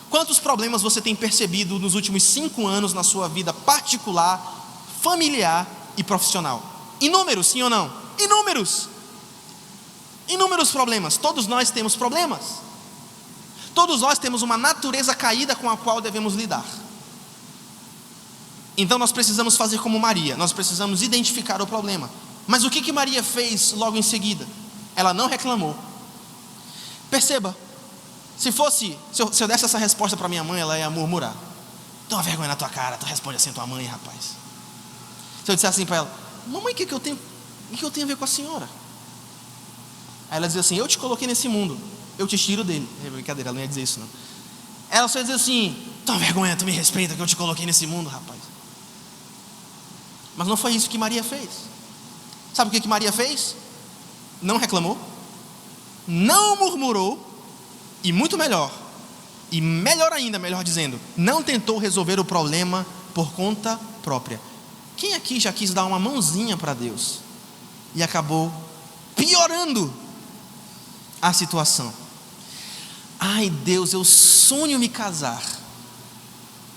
Quantos problemas você tem percebido nos últimos 5 anos na sua vida particular, familiar e profissional? Inúmeros, sim ou não? Inúmeros. Inúmeros problemas. Todos nós temos problemas. Todos nós temos uma natureza caída com a qual devemos lidar. Então nós precisamos fazer como Maria. Nós precisamos identificar o problema Mas o que Maria fez logo em seguida? Ela não reclamou. Perceba, se eu desse essa resposta para minha mãe, ela ia murmurar. Dá uma vergonha na tua cara, tu responde assim a tua mãe, rapaz. Se eu dissesse assim para ela: mamãe, o que eu tenho a ver com a senhora? Aí ela dizia assim: eu te coloquei nesse mundo, eu te tiro dele. É brincadeira, ela não ia dizer isso não. Ela só ia dizer assim: dá uma vergonha, tu me respeita que eu te coloquei nesse mundo, rapaz. Mas não foi isso que Maria fez. Sabe o que Maria fez? Não reclamou, não murmurou, e muito melhor, e melhor ainda, melhor dizendo, não tentou resolver o problema por conta própria. Quem aqui já quis dar uma mãozinha para Deus e acabou piorando a situação? Ai, Deus, eu sonho me casar.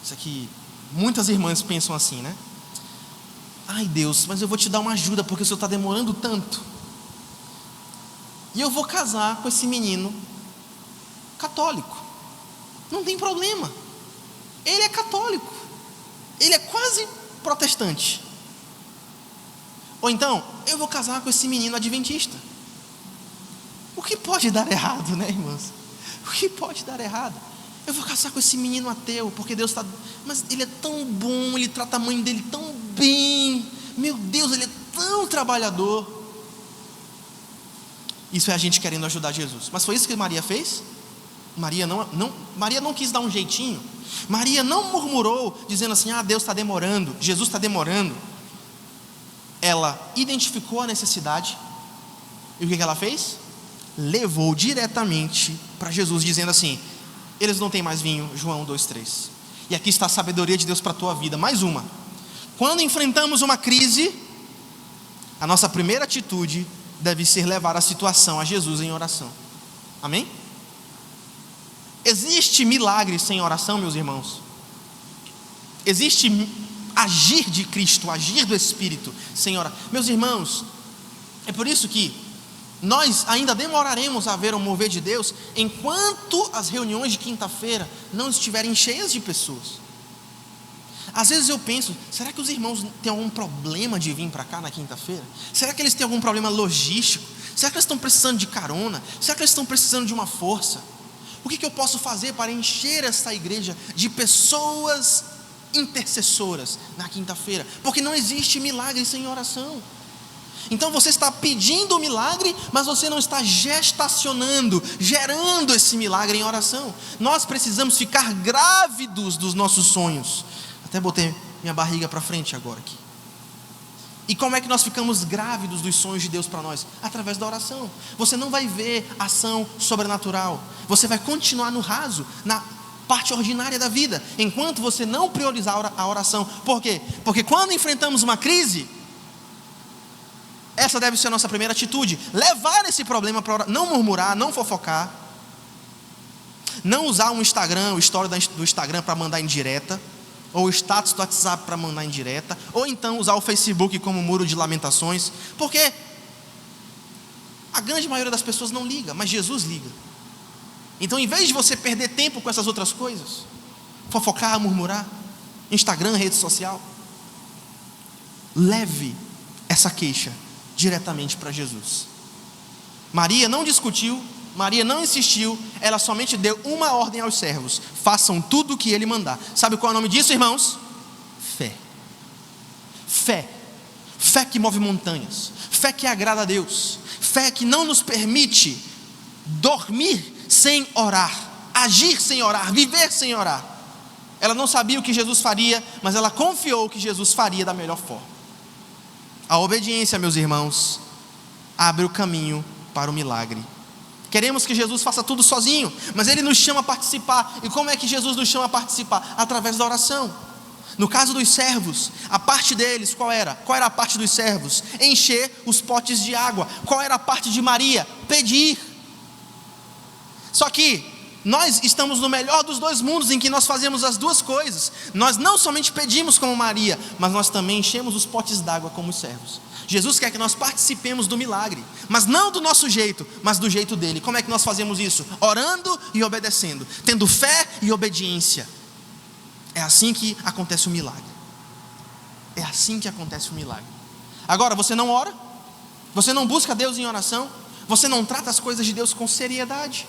Isso aqui, muitas irmãs pensam assim, né? Ai, Deus, mas eu vou te dar uma ajuda porque o Senhor está demorando tanto. E eu vou casar com esse menino católico. Não tem problema. Ele é católico. Ele é quase protestante. Ou então, eu vou casar com esse menino adventista. O que pode dar errado, né, irmãos? O que pode dar errado? Eu vou casar com esse menino ateu, porque Deus está... Mas ele é tão bom, ele trata a mãe dele tão bem. Meu Deus, ele é tão trabalhador. Isso é a gente querendo ajudar Jesus. Mas foi isso que Maria fez? Maria não quis dar um jeitinho. Maria não murmurou, dizendo assim: ah, Deus está demorando, Jesus está demorando. Ela identificou a necessidade. E o que ela fez? Levou diretamente para Jesus, dizendo assim: eles não têm mais vinho. João 2,3. E aqui está a sabedoria de Deus para a tua vida. Mais uma: quando enfrentamos uma crise, a nossa primeira atitude deve ser levar a situação a Jesus em oração. Amém? Existe milagre sem oração, meus irmãos? Existe agir de Cristo, agir do Espírito sem oração? Meus irmãos, é por isso que nós ainda demoraremos a ver o mover de Deus enquanto as reuniões de quinta-feira não estiverem cheias de pessoas. Às vezes eu penso: será que os irmãos têm algum problema de vir para cá na quinta-feira? Será que eles têm algum problema logístico? Será que eles estão precisando de carona? Será que eles estão precisando de uma força? O que eu posso fazer para encher essa igreja de pessoas intercessoras na quinta-feira? Porque não existe milagre sem oração. Então você está pedindo o milagre, mas você não está gestacionando, gerando esse milagre em oração. Nós precisamos ficar grávidos dos nossos sonhos. Até botei minha barriga para frente agora aqui. E como é que nós ficamos grávidos dos sonhos de Deus para nós? Através da oração. Você não vai ver ação sobrenatural. Você vai continuar no raso, na parte ordinária da vida, enquanto você não priorizar a oração. Por quê? Porque quando enfrentamos uma crise, essa deve ser a nossa primeira atitude: levar esse problema para orar, não murmurar, não fofocar, não usar o story do Instagram para mandar indireta, ou o status do WhatsApp para mandar indireta, ou então usar o Facebook como muro de lamentações, porque a grande maioria das pessoas não liga, mas Jesus liga. Então, em vez de você perder tempo com essas outras coisas, fofocar, murmurar, Instagram, rede social, leve essa queixa diretamente para Jesus. Maria não discutiu, Maria não insistiu, ela somente deu uma ordem aos servos: façam tudo o que ele mandar. Sabe qual é o nome disso, irmãos? Fé. Fé. Fé que move montanhas. Fé que agrada a Deus. Fé que não nos permite dormir sem orar, agir sem orar, viver sem orar. Ela não sabia o que Jesus faria, mas ela confiou que Jesus faria da melhor forma. A obediência, meus irmãos, abre o caminho para o milagre. Queremos que Jesus faça tudo sozinho, mas Ele nos chama a participar. E como é que Jesus nos chama a participar? Através da oração. No caso dos servos, a parte deles qual era? Qual era a parte dos servos? Encher os potes de água. Qual era a parte de Maria? Pedir. Só que nós estamos no melhor dos dois mundos, em que nós fazemos as duas coisas. Nós não somente pedimos como Maria, mas nós também enchemos os potes d'água como os servos. Jesus quer que nós participemos do milagre, mas não do nosso jeito, mas do jeito dele. Como é que nós fazemos isso? Orando e obedecendo, tendo fé e obediência. É assim que acontece o milagre. É assim que acontece o milagre. Agora, você não ora, Você não busca Deus em oração? Você não trata as coisas de Deus com seriedade?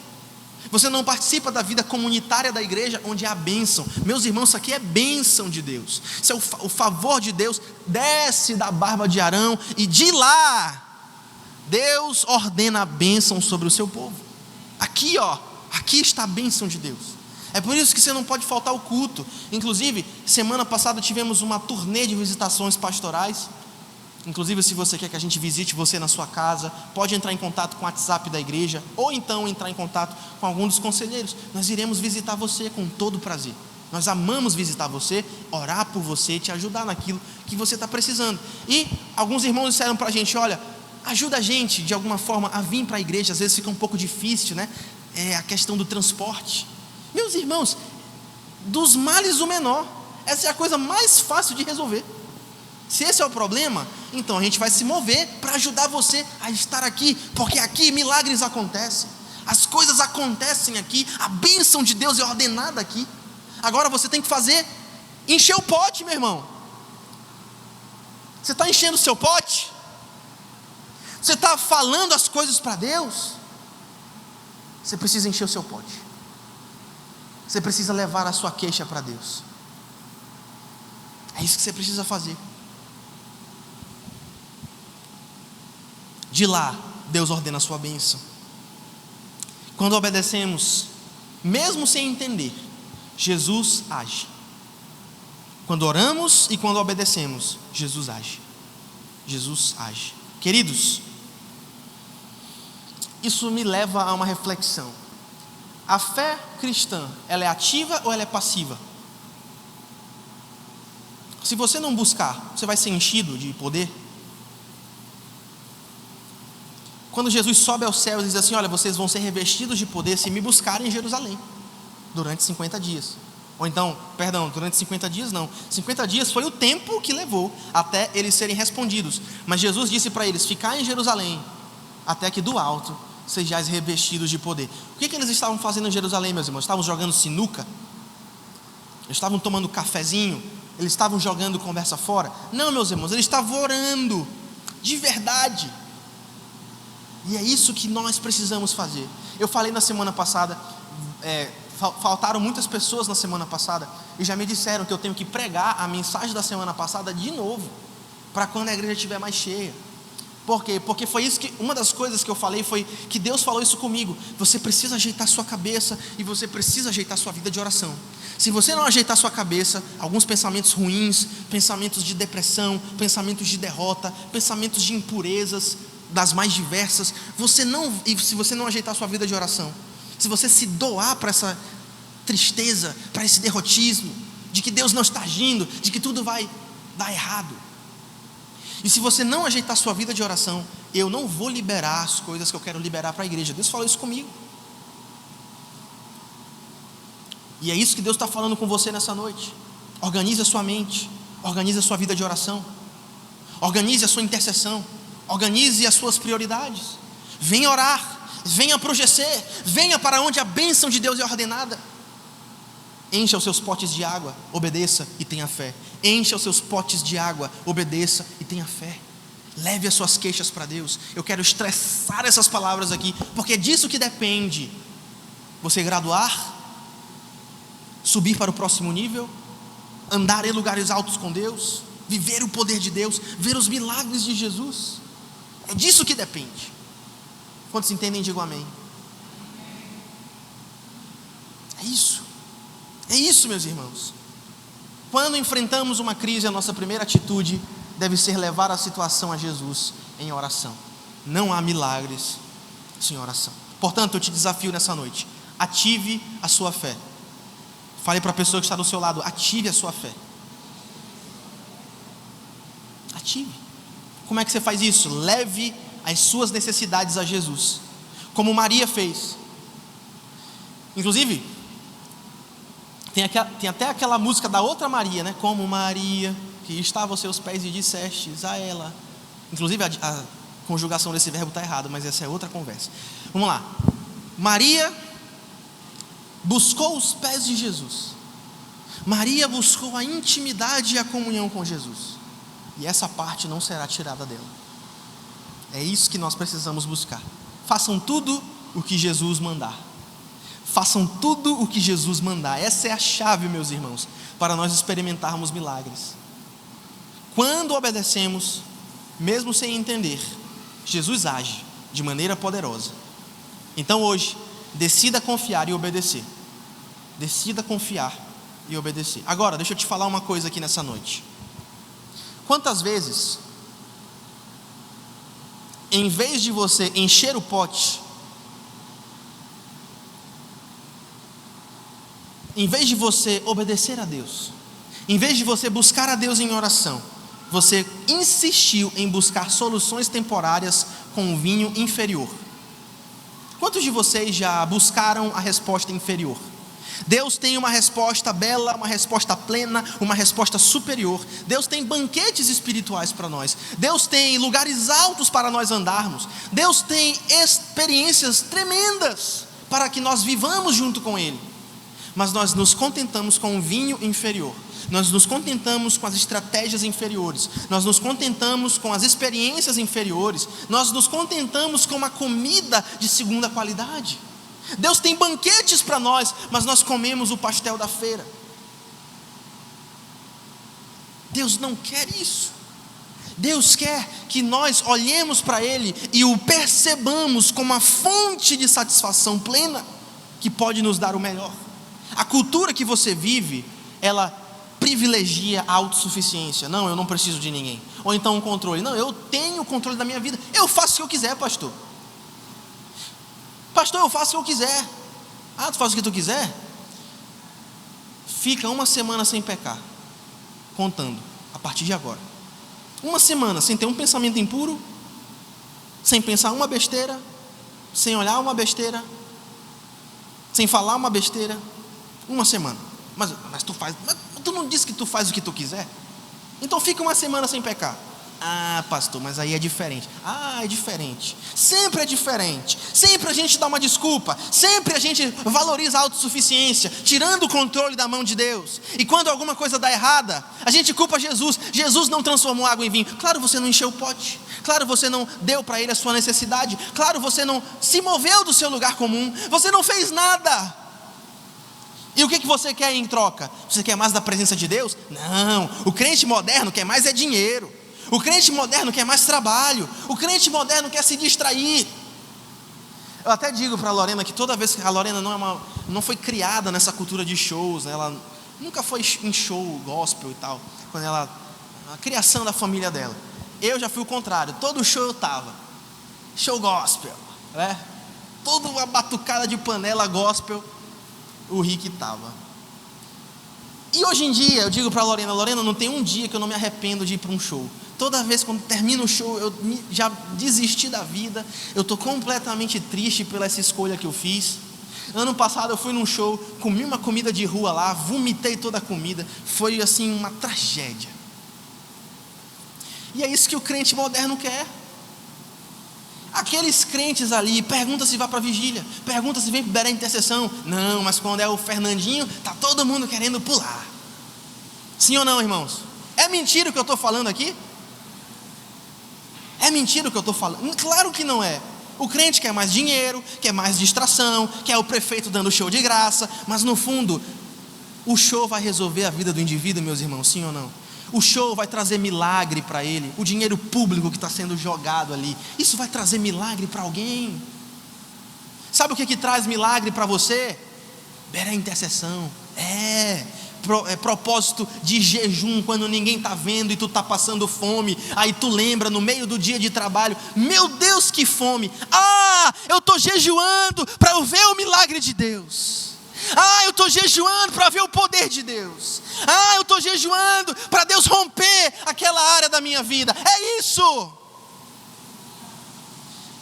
Você não participa da vida comunitária da igreja, onde há bênção? Meus irmãos, isso aqui é bênção de Deus. Isso é o favor de Deus, desce da barba de Arão, e de lá Deus ordena a bênção sobre o seu povo. Aqui aqui está a bênção de Deus. É por isso que você não pode faltar o culto. Inclusive, semana passada tivemos uma turnê de visitações pastorais. Inclusive, se você quer que a gente visite você na sua casa, pode entrar em contato com o WhatsApp da igreja, ou então entrar em contato com algum dos conselheiros. Nós iremos visitar você com todo prazer. Nós amamos visitar você, orar por você, te ajudar naquilo que você está precisando. E alguns irmãos disseram para a gente: olha, ajuda a gente de alguma forma a vir para a igreja. Às vezes fica um pouco difícil, né? A questão do transporte. Meus irmãos, dos males o menor. Essa é a coisa mais fácil de resolver. Se esse é o problema, então a gente vai se mover para ajudar você a estar aqui, porque aqui milagres acontecem, as coisas acontecem aqui, a bênção de Deus é ordenada aqui. Agora você tem que encher o pote, meu irmão. Você está enchendo o seu pote? Você está falando as coisas para Deus? Você precisa encher o seu pote. Você precisa levar a sua queixa para Deus. É isso que você precisa fazer. De lá, Deus ordena a sua bênção. Quando obedecemos, mesmo sem entender, Jesus age. Quando oramos e quando obedecemos, Jesus age. Jesus age. Queridos, isso me leva a uma reflexão. A fé cristã, ela é ativa ou ela é passiva? Se você não buscar, você vai ser enchido de poder? Quando Jesus sobe aos céus e diz assim: olha, vocês vão ser revestidos de poder se me buscarem em Jerusalém durante 50 dias. Ou então, durante 50 dias não. 50 dias foi o tempo que levou até eles serem respondidos. Mas Jesus disse para eles: ficar em Jerusalém até que do alto sejais revestidos de poder. O que eles estavam fazendo em Jerusalém, meus irmãos? Estavam jogando sinuca? Eles estavam tomando cafezinho? Eles estavam jogando conversa fora? Não, meus irmãos, eles estavam orando de verdade. E é isso que nós precisamos fazer. Eu falei na semana passada, faltaram muitas pessoas na semana passada, e já me disseram que eu tenho que pregar a mensagem da semana passada de novo, para quando a igreja estiver mais cheia. Por quê? Porque foi isso que, uma das coisas que eu falei foi que Deus falou isso comigo: você precisa ajeitar sua cabeça e você precisa ajeitar sua vida de oração. Se você não ajeitar sua cabeça, alguns pensamentos ruins, pensamentos de depressão, pensamentos de derrota, pensamentos de impurezas, das mais diversas, e se você não ajeitar sua vida de oração, se você se doar para essa tristeza, para esse derrotismo, de que Deus não está agindo, de que tudo vai dar errado, e se você não ajeitar sua vida de oração, eu não vou liberar as coisas que eu quero liberar para a igreja. Deus falou isso comigo, e é isso que Deus está falando com você nessa noite. Organize a sua mente, organize a sua vida de oração, organize a sua intercessão, organize as suas prioridades. Venha orar, venha pro GC, venha para onde a bênção de Deus é ordenada. Encha os seus potes de água, obedeça e tenha fé. Encha os seus potes de água, obedeça e tenha fé. Leve as suas queixas para Deus. Eu quero estressar essas palavras aqui, porque é disso que depende você graduar, subir para o próximo nível, andar em lugares altos com Deus, viver o poder de Deus, ver os milagres de Jesus. É disso que depende. Quantos entendem, digam amém. É isso, meus irmãos. Quando enfrentamos uma crise, a nossa primeira atitude deve ser levar a situação a Jesus em oração. Não há milagres sem oração. Portanto, eu te desafio nessa noite: ative a sua fé. Fale para a pessoa que está do seu lado: ative a sua fé. Ative. Como é que você faz isso? Leve as suas necessidades a Jesus, como Maria fez. Inclusive, tem até aquela música da outra Maria, né? Como Maria, que estava aos seus pés e dissestes a ela. Inclusive a conjugação desse verbo está errada, mas essa é outra conversa. Vamos lá. Maria buscou os pés de Jesus. Maria buscou a intimidade e a comunhão com Jesus. E essa parte não será tirada dela. É isso que nós precisamos buscar. Façam tudo o que Jesus mandar. Façam tudo o que Jesus mandar. Essa é a chave, meus irmãos, para nós experimentarmos milagres. Quando obedecemos, mesmo sem entender, Jesus age de maneira poderosa. Então hoje, decida confiar e obedecer. Decida confiar e obedecer. Agora, deixa eu te falar uma coisa aqui nessa noite. Quantas vezes, em vez de você encher o pote, em vez de você obedecer a Deus, em vez de você buscar a Deus em oração, você insistiu em buscar soluções temporárias com um vinho inferior? Quantos de vocês já buscaram a resposta inferior? Deus tem uma resposta bela, uma resposta plena, uma resposta superior. Deus tem banquetes espirituais para nós. Deus tem lugares altos para nós andarmos. Deus tem experiências tremendas para que nós vivamos junto com Ele. Mas nós nos contentamos com um vinho inferior. Nós nos contentamos com as estratégias inferiores. Nós nos contentamos com as experiências inferiores. Nós nos contentamos com uma comida de segunda qualidade. Deus tem banquetes para nós, mas nós comemos o pastel da feira. Deus não quer isso. Deus quer que nós olhemos para Ele e o percebamos como a fonte de satisfação plena que pode nos dar o melhor. A cultura que você vive, ela privilegia a autossuficiência. Não, eu não preciso de ninguém. Ou então um controle. Não, eu tenho o controle da minha vida. Eu faço o que eu quiser, pastor. Pastor, eu faço o que eu quiser. Ah, tu faz o que tu quiser? Fica uma semana sem pecar, contando, a partir de agora. Uma semana sem ter um pensamento impuro, sem pensar uma besteira, sem olhar uma besteira, sem falar uma besteira. Uma semana. Mas tu não disse que tu faz o que tu quiser? Então fica uma semana sem pecar. Ah, pastor, mas aí é diferente. Ah, é diferente. Sempre é diferente. Sempre a gente dá uma desculpa. Sempre a gente valoriza a autossuficiência, tirando o controle da mão de Deus. E quando alguma coisa dá errada, a gente culpa Jesus. Jesus não transformou água em vinho. Claro, você não encheu o pote. Claro, você não deu para ele a sua necessidade. Claro, você não se moveu do seu lugar comum. Você não fez nada. E o que você quer em troca? Você quer mais da presença de Deus? Não. O crente moderno quer mais é dinheiro. O crente moderno quer mais trabalho. O crente moderno quer se distrair. Eu até digo para a Lorena que toda vez que a Lorena não foi criada nessa cultura de shows, né? Ela nunca foi em show gospel e tal, a criação da família dela. Eu já fui o contrário. Todo show eu estava. Show gospel, né? Toda uma batucada de panela gospel, o Rick estava. E hoje em dia eu digo para a Lorena, não tem um dia que eu não me arrependo de ir para um show. Toda vez quando termina o show, eu já desisti da vida. Eu estou completamente triste pela essa escolha que eu fiz. Ano passado eu fui num show, comi uma comida de rua lá, vomitei toda a comida. Foi assim uma tragédia. E é isso que o crente moderno quer. Aqueles crentes ali, pergunta se vai para a vigília, pergunta se vem para a intercessão. Não, mas quando é o Fernandinho, está todo mundo querendo pular. Sim ou não, irmãos? É mentira o que eu estou falando aqui? É mentira o que eu estou falando? Claro que não é. O crente quer mais dinheiro, quer mais distração, quer o prefeito dando show de graça. Mas no fundo, o show vai resolver a vida do indivíduo, meus irmãos, sim ou não? O show vai trazer milagre para ele. O dinheiro público que está sendo jogado ali, isso vai trazer milagre para alguém. Sabe o que traz milagre para você? Vera intercessão. Propósito de jejum, quando ninguém está vendo e tu está passando fome. Aí tu lembra no meio do dia de trabalho: meu Deus, que fome! Ah, eu estou jejuando para eu ver o milagre de Deus. Ah, eu estou jejuando para ver o poder de Deus. Ah, eu estou jejuando para Deus romper aquela área da minha vida. É isso.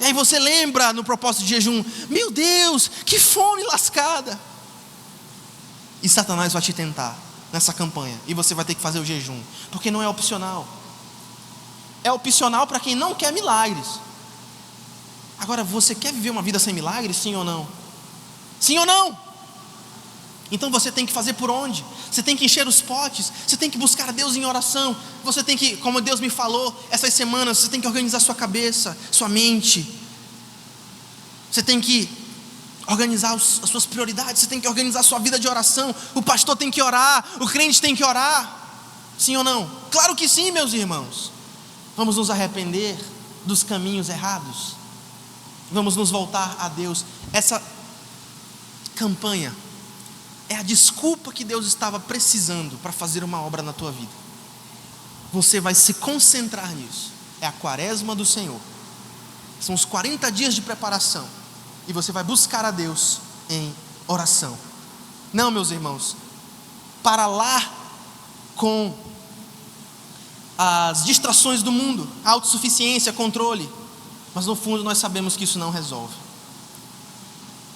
E aí você lembra no propósito de jejum: meu Deus, que fome lascada. E Satanás vai te tentar nessa campanha, e você vai ter que fazer o jejum, porque não é opcional. É opcional para quem não quer milagres. Agora, você quer viver uma vida sem milagres, sim ou não? Sim ou não? Então você tem que fazer por onde? Você tem que encher os potes, você tem que buscar a Deus em oração, você tem que, como Deus me falou essas semanas, você tem que organizar sua cabeça, sua mente, você tem que organizar as suas prioridades, você tem que organizar a sua vida de oração. O pastor tem que orar, o crente tem que orar, sim ou não? Claro que sim, meus irmãos. Vamos nos arrepender dos caminhos errados, vamos nos voltar a Deus. Essa campanha é a desculpa que Deus estava precisando para fazer uma obra na tua vida. Você vai se concentrar nisso. É a quaresma do Senhor, são os 40 dias de preparação, e você vai buscar a Deus em oração. Não, meus irmãos, para lá com as distrações do mundo, autossuficiência, controle, mas no fundo nós sabemos que isso não resolve.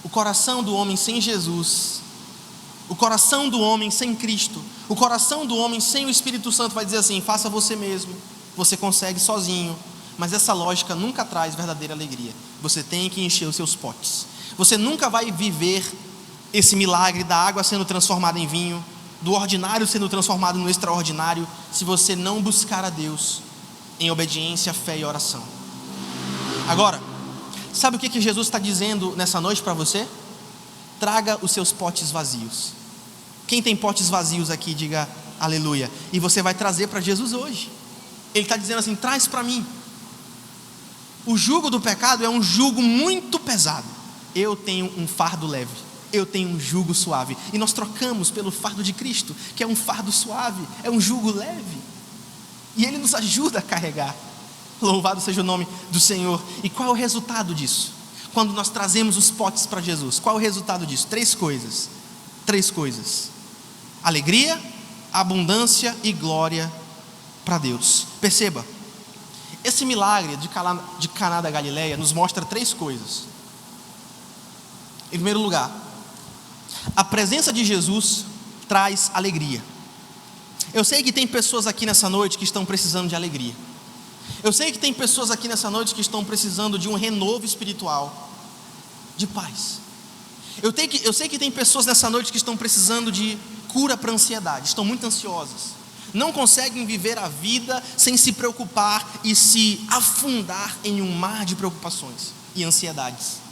O coração do homem sem Jesus, o coração do homem sem Cristo, o coração do homem sem o Espírito Santo vai dizer assim: faça você mesmo, você consegue sozinho. Mas essa lógica nunca traz verdadeira alegria. Você tem que encher os seus potes. Você nunca vai viver esse milagre da água sendo transformada em vinho, do ordinário sendo transformado no extraordinário, se você não buscar a Deus em obediência, fé e oração. Agora, sabe o que Jesus está dizendo nessa noite para você? Traga os seus potes vazios. Quem tem potes vazios aqui, diga aleluia. E você vai trazer para Jesus hoje. Ele está dizendo assim: traz para mim. O jugo do pecado é um jugo muito pesado. Eu tenho um fardo leve, eu tenho um jugo suave. E nós trocamos pelo fardo de Cristo, que é um fardo suave, é um jugo leve. E Ele nos ajuda a carregar. Louvado seja o nome do Senhor. E qual é o resultado disso? Quando nós trazemos os potes para Jesus, qual é o resultado disso? 3 coisas. 3 coisas: alegria, abundância e glória para Deus. Perceba, esse milagre de Caná da Galileia nos mostra 3 coisas. Em primeiro lugar, a presença de Jesus traz alegria. Eu sei que tem pessoas aqui nessa noite que estão precisando de alegria. Eu sei que tem pessoas aqui nessa noite que estão precisando de um renovo espiritual, de paz. Eu sei que tem pessoas nessa noite que estão precisando de cura para a ansiedade, estão muito ansiosas, não conseguem viver a vida sem se preocupar e se afundar em um mar de preocupações e ansiedades.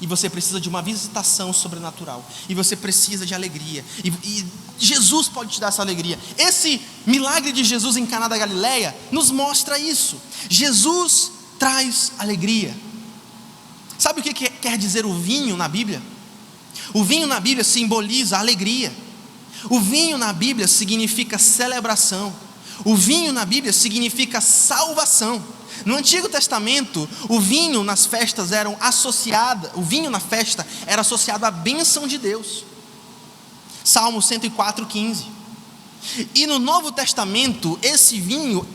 E você precisa de uma visitação sobrenatural, e você precisa de alegria, e Jesus pode te dar essa alegria. Esse milagre de Jesus em Caná da Galileia nos mostra isso. Jesus traz alegria. Sabe o que quer dizer o vinho na Bíblia? O vinho na Bíblia simboliza alegria. O vinho na Bíblia significa celebração. O vinho na Bíblia significa salvação. No Antigo Testamento, o vinho nas festas o vinho na festa era associado à bênção de Deus. Salmo 104:15. E no Novo Testamento, esse vinho,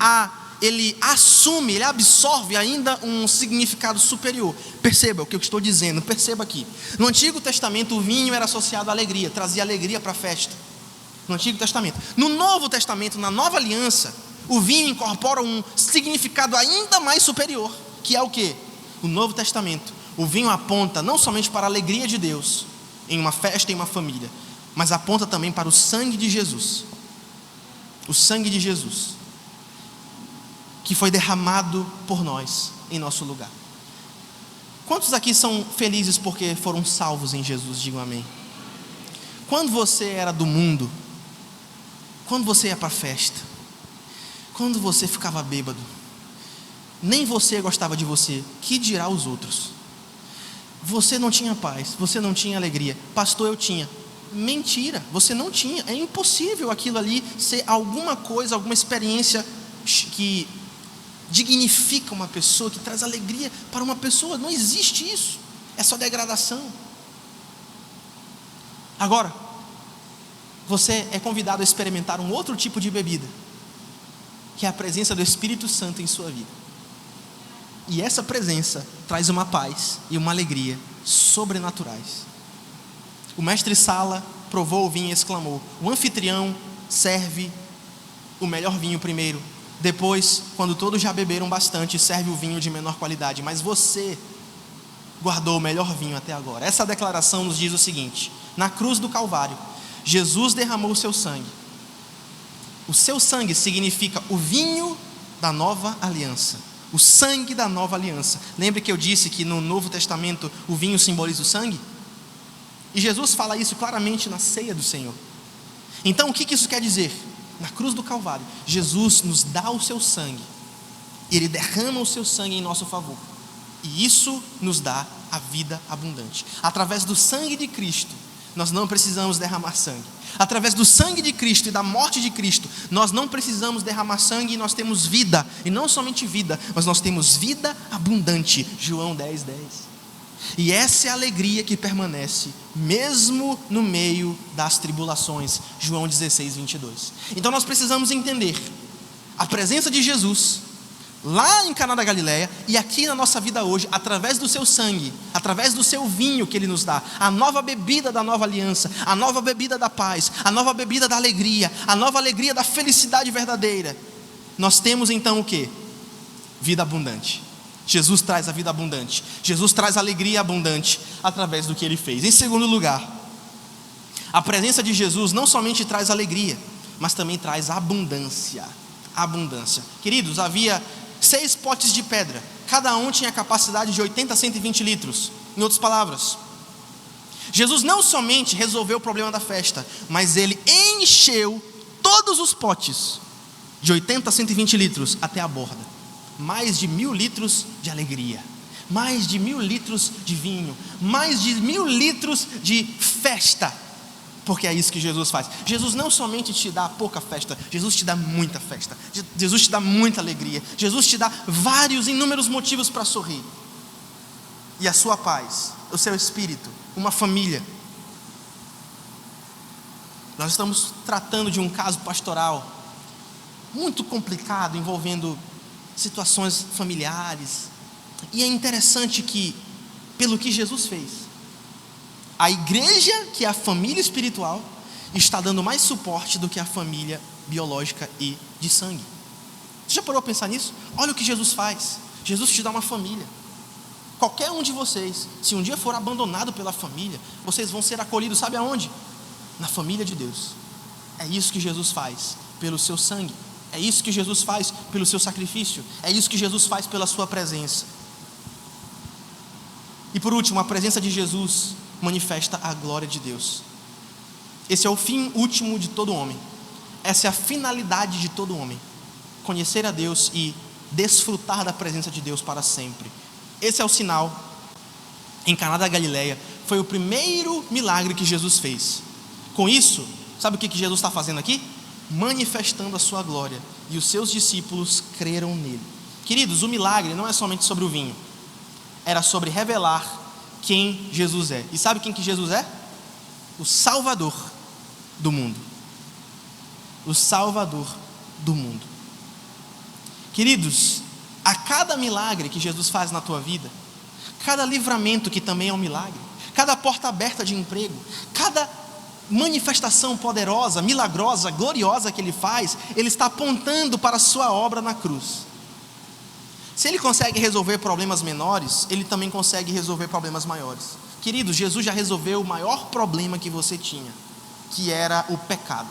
ele absorve ainda um significado superior. Perceba o que eu estou dizendo, perceba aqui. No Antigo Testamento, o vinho era associado à alegria, trazia alegria para a festa. No Antigo Testamento. No Novo Testamento, na Nova Aliança, o vinho incorpora um significado ainda mais superior, que é o quê? No Novo Testamento, o vinho aponta não somente para a alegria de Deus em uma festa, em uma família, mas aponta também para o sangue de Jesus. O sangue de Jesus, que foi derramado por nós em nosso lugar. Quantos aqui são felizes porque foram salvos em Jesus? Digam amém. Quando você era do mundo, quando você ia para a festa, quando você ficava bêbado, nem você gostava de você, que dirá os outros? Você não tinha paz, você não tinha alegria. Pastor, eu tinha. Mentira, você não tinha. É impossível aquilo ali ser alguma coisa, alguma experiência que dignifica uma pessoa, que traz alegria para uma pessoa. Não existe isso, é só degradação. Agora, você é convidado a experimentar um outro tipo de bebida, que é a presença do Espírito Santo em sua vida. E essa presença traz uma paz e uma alegria sobrenaturais. O mestre Sala provou o vinho e exclamou: o anfitrião serve o melhor vinho primeiro, depois, quando todos já beberam bastante, serve o vinho de menor qualidade, mas você guardou o melhor vinho até agora. Essa declaração nos diz o seguinte: na cruz do Calvário, Jesus derramou o seu sangue. O seu sangue significa o vinho da nova aliança, o sangue da nova aliança. Lembra que eu disse que no Novo Testamento o vinho simboliza o sangue? E Jesus fala isso claramente na ceia do Senhor. Então o que isso quer dizer? Na cruz do Calvário, Jesus nos dá o seu sangue, Ele derrama o seu sangue em nosso favor, e isso nos dá a vida abundante. Através do sangue de Cristo, nós não precisamos derramar sangue. Através do sangue de Cristo e da morte de Cristo, nós não precisamos derramar sangue, e nós temos vida, e não somente vida, mas nós temos vida abundante. João 10:10. E essa é a alegria que permanece mesmo no meio das tribulações. João 16:22. Então nós precisamos entender a presença de Jesus lá em Caná da Galileia e aqui na nossa vida hoje, através do seu sangue, através do seu vinho que Ele nos dá, a nova bebida da nova aliança, a nova bebida da paz, a nova bebida da alegria, a nova alegria da felicidade verdadeira. Nós temos então o que? Vida abundante. Jesus traz a vida abundante, Jesus traz a alegria abundante através do que Ele fez. Em segundo lugar, a presença de Jesus não somente traz alegria, mas também traz abundância. Abundância. Queridos, havia 6 potes de pedra, cada um tinha a capacidade de 80 a 120 litros. Em outras palavras, Jesus não somente resolveu o problema da festa, mas Ele encheu todos os potes de 80 a 120 litros até a borda. Mais de 1000 litros de alegria, mais de 1000 litros de vinho, mais de 1000 litros de festa, porque é isso que Jesus faz. Jesus não somente te dá pouca festa, Jesus te dá muita festa, Jesus te dá muita alegria, Jesus te dá vários, inúmeros motivos para sorrir, e a sua paz, o seu espírito, uma família. Nós estamos tratando de um caso pastoral muito complicado, envolvendo situações familiares, e é interessante que, pelo que Jesus fez, a igreja, que é a família espiritual, está dando mais suporte do que a família biológica e de sangue. Você já parou a pensar nisso? Olha o que Jesus faz. Jesus te dá uma família. Qualquer um de vocês, se um dia for abandonado pela família, vocês vão ser acolhidos, sabe aonde? Na família de Deus. É isso que Jesus faz pelo seu sangue. É isso que Jesus faz pelo seu sacrifício. É isso que Jesus faz pela sua presença. E por último, a presença de Jesus manifesta a glória de Deus. Esse é o fim último de todo homem. Essa é a finalidade de todo homem: conhecer a Deus e desfrutar da presença de Deus para sempre. Esse é o sinal. Em Caná da Galileia foi o primeiro milagre que Jesus fez. Com isso, sabe o que Jesus está fazendo aqui? Manifestando a sua glória, e os seus discípulos creram nele. Queridos, o milagre não é somente sobre o vinho, era sobre revelar quem Jesus é. E sabe quem que Jesus é? O Salvador do mundo. O Salvador do mundo. Queridos, a cada milagre que Jesus faz na tua vida, cada livramento que também é um milagre, cada porta aberta de emprego, cada manifestação poderosa, milagrosa, gloriosa que Ele faz, Ele está apontando para a sua obra na cruz. Se Ele consegue resolver problemas menores, Ele também consegue resolver problemas maiores. Queridos, Jesus já resolveu o maior problema que você tinha, que era o pecado.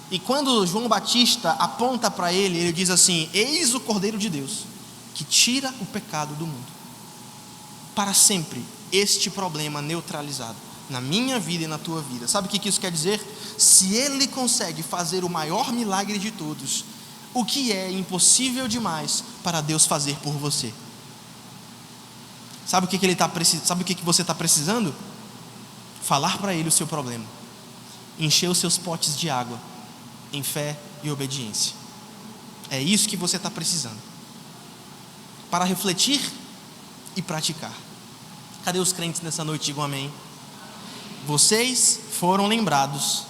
E quando João Batista aponta para Ele, ele diz assim: eis o Cordeiro de Deus, que tira o pecado do mundo. Para sempre, este problema neutralizado na minha vida e na tua vida. Sabe o que isso quer dizer? Se Ele consegue fazer o maior milagre de todos, o que é impossível demais para Deus fazer por você? Sabe o que Ele está precisando? Sabe o que você está precisando? Falar para Ele o seu problema, encher os seus potes de água em fé e obediência. É isso que você está precisando, para refletir e praticar. Cadê os crentes nessa noite? Digam amém. Vocês foram lembrados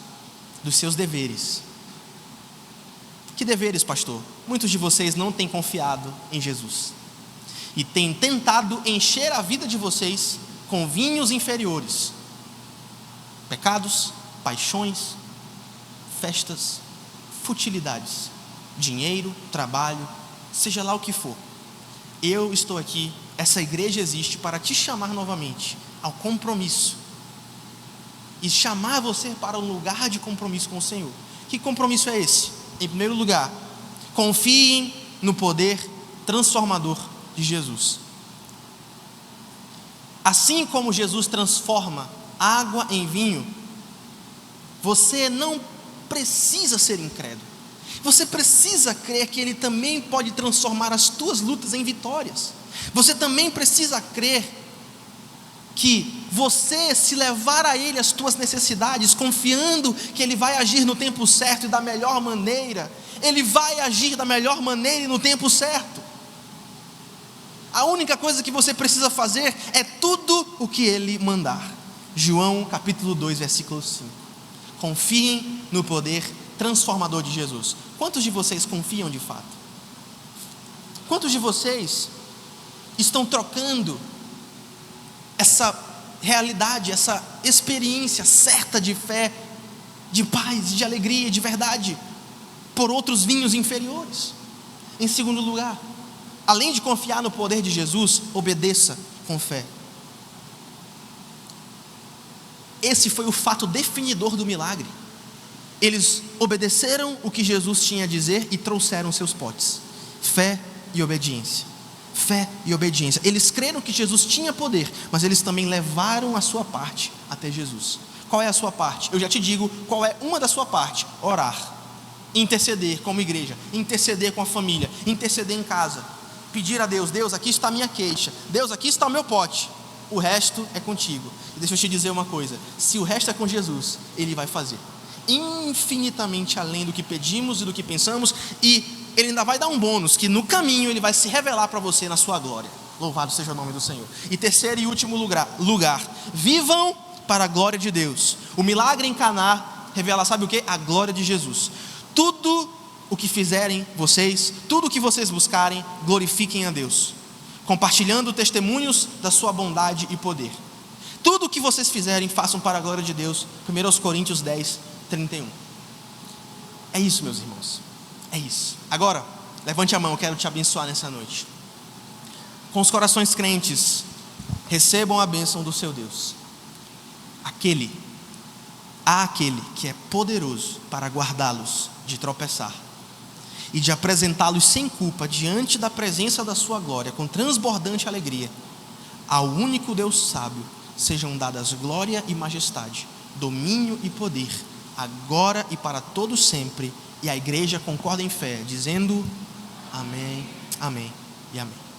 dos seus deveres. Que deveres, pastor? Muitos de vocês não têm confiado em Jesus e têm tentado encher a vida de vocês com vinhos inferiores: pecados, paixões, festas, futilidades, dinheiro, trabalho, seja lá o que for. Eu estou aqui, essa igreja existe para te chamar novamente ao compromisso e chamar você para um lugar de compromisso com o Senhor. Que compromisso é esse? Em primeiro lugar, confiem no poder transformador de Jesus. Assim como Jesus transforma água em vinho, você não precisa ser incrédulo. Você precisa crer que Ele também pode transformar as tuas lutas em vitórias. Você também precisa crer que você, se levar a Ele as tuas necessidades, confiando que Ele vai agir no tempo certo e da melhor maneira, Ele vai agir da melhor maneira e no tempo certo. A única coisa que você precisa fazer é tudo o que Ele mandar. João capítulo 2, versículo 5. Confiem no poder transformador de Jesus. Quantos de vocês confiam de fato? Quantos de vocês estão trocando essa realidade, essa experiência certa de fé, de paz, de alegria, de verdade, por outros vinhos inferiores? Em segundo lugar, além de confiar no poder de Jesus, obedeça com fé. Esse foi o fato definidor do milagre. Eles obedeceram o que Jesus tinha a dizer e trouxeram seus potes. Fé e obediência. Fé e obediência. Eles creram que Jesus tinha poder, mas eles também levaram a sua parte até Jesus. Qual é a sua parte? Eu já te digo qual é uma da sua parte: orar, interceder como igreja, interceder com a família, interceder em casa, pedir a Deus: Deus, aqui está a minha queixa, Deus, aqui está o meu pote, o resto é contigo. E deixa eu te dizer uma coisa: se o resto é com Jesus, Ele vai fazer infinitamente além do que pedimos e do que pensamos, e Ele ainda vai dar um bônus, que no caminho Ele vai se revelar para você na sua glória. Louvado seja o nome do Senhor. E terceiro e último lugar, vivam para a glória de Deus. O milagre em Caná revela, sabe o que? A glória de Jesus. Tudo o que fizerem vocês, tudo o que vocês buscarem, glorifiquem a Deus, compartilhando testemunhos da sua bondade e poder. Tudo o que vocês fizerem, façam para a glória de Deus. 1 Coríntios 10, 31. É isso, meus irmãos. É isso. Agora, levante a mão, eu quero te abençoar nessa noite. Com os corações crentes, recebam a bênção do seu Deus. Aquele que é poderoso para guardá-los de tropeçar e de apresentá-los sem culpa diante da presença da sua glória, com transbordante alegria. Ao único Deus sábio sejam dadas glória e majestade, domínio e poder, agora e para todo sempre. E a igreja concorda em fé, dizendo amém, amém e amém.